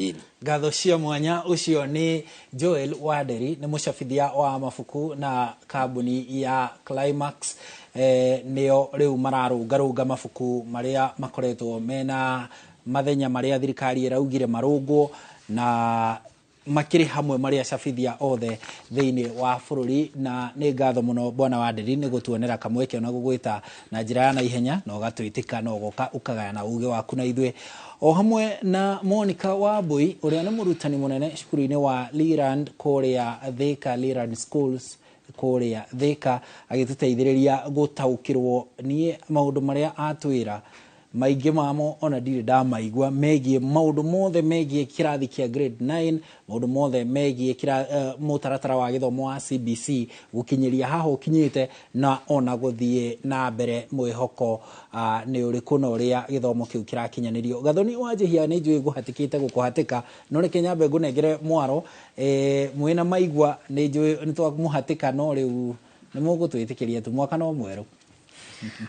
ngatho cia mwanya ucio ni Joel Waderi ni mucabithia wa mafuku na kambuni ya Climax nio riu mararunga mafuku maria makoretwo mena mathenya maria thirikari iraugire marungwo na makiri hamwe maria cabithia othe thiini wa bururi na ni ngatho muno bwana Waderi ni gutuonera kamweke ona gugwita na njira ya naihenya no gatwitika no goka ukagayana uge waku na ithwe o hamwe na Monica Wambui uria ni murutani munene cukuru-ini wa Leland Korea Thika Leland Schools Korea Thika agituteithiriria gutaukirwo nie maundu maria atwira maingĩ mamo ona ndirĩ ndamaigua megie maũndũ mothe megie kirathi kia grade 9 maũndũ mothe megie mũtaratara wa gĩthomo wa CBC gũkinyĩria haha ũkinyĩte na ona gũthiĩ na mbere mwĩhoko nĩ ũrĩkũ na ũrĩa gĩthomo kĩu kĩrakinyanĩrio Gathoni Wanjihia nĩ njũĩ ngũhatĩkĩte gũkũhatĩka no reke nyambe ngũnengere mwaro mwĩna maigua nĩ njũĩ nĩ twamũhatĩka no rĩu nĩ mũgũtwĩtĩkĩria tu mwaka no mwerũ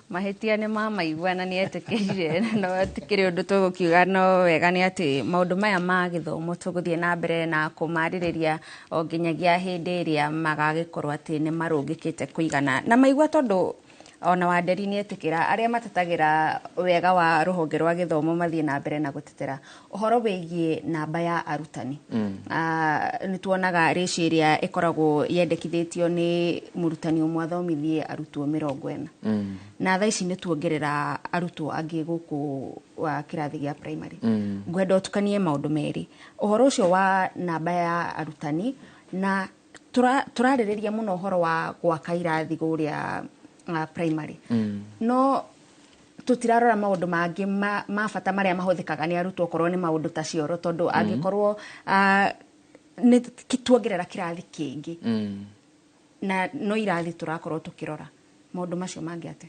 mahetia ni mamaigua na ni etikirire no tikiri undu tugukiuga no wega ni ati maundu maya ma githomo tuguthie na mbere na kumaririria o nginyagia hindi iria magagikorwo ati ni marungikite kuigana na maigua tondu ona Waderi ni etikira aria matetagira wega wa ruhonge rwa githomo mathie na mbere na gutetera uhoro wigie namba ya arutani ni tuonaga reciria ikoragwo yendekithitio ni murutani umwe athomithie arutwo 40 na thaa ici ni tuongerera arutwo angi guku wa kirathi gia primary ngwenda utukanie maundu meri uhoro ucio wa namba ya arutani na turaririria muno uhoro wa gwaka irathi guria primary no tutirarora maundu mangi mabata maria mahuthikaga ni arutwo korwo ni maundu ta cioro tondu angikorwo ni kituongerera kirathi kingi na no irathi turakorwo tukirora maundu macio mangi ate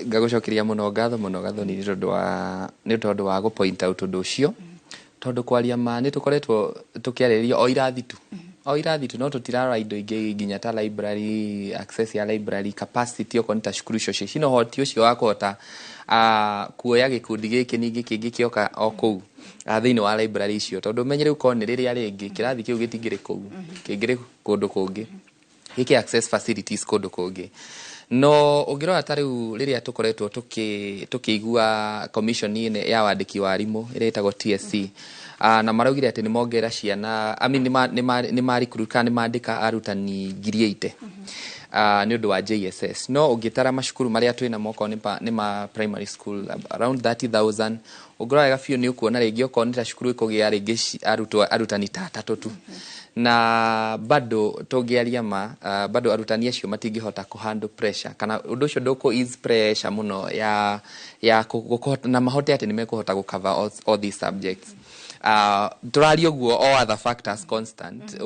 ngagucokeria muno ngatho muno Gathoni ni tondu wa gu point out undu ucio tondu kwaria ma ni tukoretwo tukiarĩrĩria o irathi tu no tutirarora indo ingĩ nginya ta library access ya library capacity okorwo ta cukuru icio cino hoti ucio wa kuhota kuoya gikundi gĩkĩ ningĩ kĩngĩ kĩoka o kũu thĩinĩ wa library icio tondu menyere uko nĩ rĩrĩa rĩngĩ kĩrathi kĩu gĩtingĩrĩ kũu kĩngĩrĩ kũndũ kũngĩ gĩkĩ access facilities kũndũ kũngĩ no ũngĩrora ta rĩu rĩrĩa tũkoretwo tukĩigua commission ya wandĩki wa arimũ ĩrĩa ĩtagwo TSC na maraugire ati ni mongera ciana ni recruit kana ni mandika arutani 8,000 ni undu wa JSS no ungitara mashukuru maria twina moko ni ma primary school around 30,000 ugroaga biu ni ukuona ringi okorwo ni ta cukuru ikugia ringi arutani ta 3 tu na bado togiaria bado arutani acio matingihota ku handle pressure kana undu ucio nduko is pressure muno ya na mahote ati ni mekuhota gu cover all these subjects turario guo all other factors constant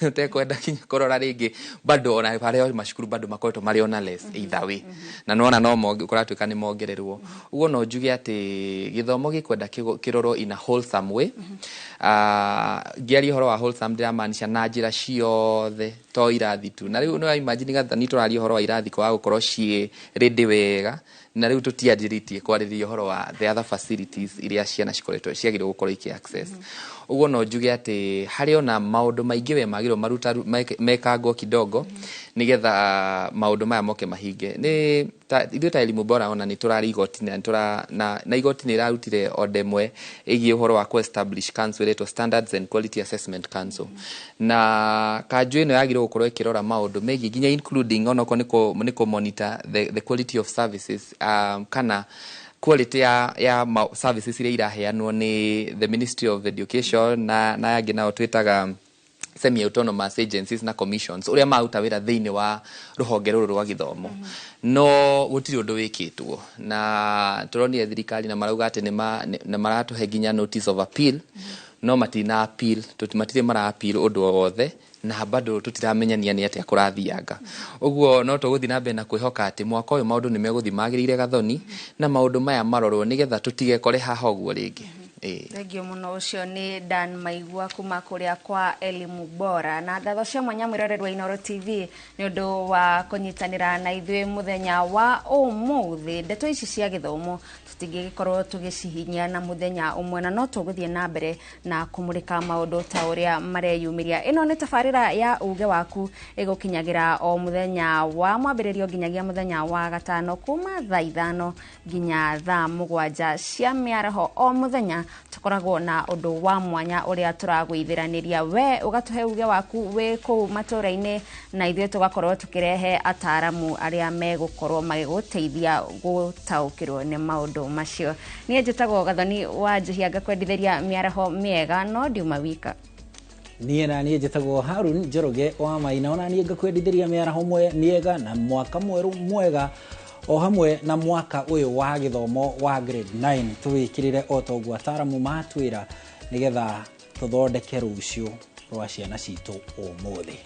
utekwenda kinya korora ringi bado ona pare mashukuru bado makoretwo mari ona less either way na nona no kuratuika ni mongererwo uguo no njuge ati githomo gikwenda kiroro in a wholesome way giari horo wa wholesome ndamaanisha na njira ciothe to irathi tu na riu no imagine Gathoni turario horo wa irathi kwa gukorwo cie ready wega na riu tutianjiritie kwarĩrĩria horo wa the other facilities iria ciana cikoretwo ciagĩrĩirwo gũkorwo make access uguo no njuge ati hari ona maundu maingi we magiro maruta mekangwo kidogo nigetha maundu maya moke mahinge ni ithuĩ ta elimu bora ona ni turari igoti na igoti ni irarutire odemwe igie uhoro wa establish council rate standards and quality assessment council na kanju ino yagirwo gukorwo ikirora maundu megi ginya including onoko niko monitor the quality of services kana quality ya services iria iraheanwo ni the Ministry of Education na yangi nao twitaga semi autonomous agencies na commissions uria maruta wira thiini wa ruhonge ruru rwa githomo no gutiri undu wikitwo na turonire thirikari na marauga ati ni maratuhe ginya notice of appeal no matina appeal matire mara appeal undu wothe na bado tutiramenyania ni atia kurathianga uguo no tuguthi na mbere na kwihoka ati mwaka uyu maundu ni meguthi magirire gathoni na maundu maya marorwo nigetha tutigekore haha uguo ringi. Thengio muno ucio ni Dan Maigua kuma kuria kwa elimu bora na ngatho cia mwanya mwirorerwa Inooro TV ni undu wa kunyitanira na ithuĩ muthenya wa umuthi ndeto ici cia githomo tutingikorwo tugicihinya na muthenya umwe na no tuguthie na mbere na kumurika maundu ta uria mareyumiria. Ino ni tabarĩra ya uge waku igukinyagira o muthenya wa mwambĩrĩrio nginyagia muthenya wa gatano kuma thaa 5 nginya thaa 7 cia mĩaraho o muthenya tukoragwo na undu wa mwanya uria turagwithiraniria we ugatuhe uge waku we ku matũra-inĩ na ithuĩ tugakorwo tukirehe ataramu aria megukorwo magiguteithia gutaukirwo ni maundu macio. Nie njĩtagwo Gathoni wa Njuhia ngakwendithĩria mĩaraho mĩega no ndiuma wika. Nie njĩtagwo Harun Njoroge wa Maina ona nie ngakwendithĩria mĩaraho mĩega na mwaka mweru mwega o hamwe na mwaka uyu wa githomo wa grade 9 tuwikirire otoguo ataramu matwira nigetha tuthondeke rucio rwa ciana citu umuthi.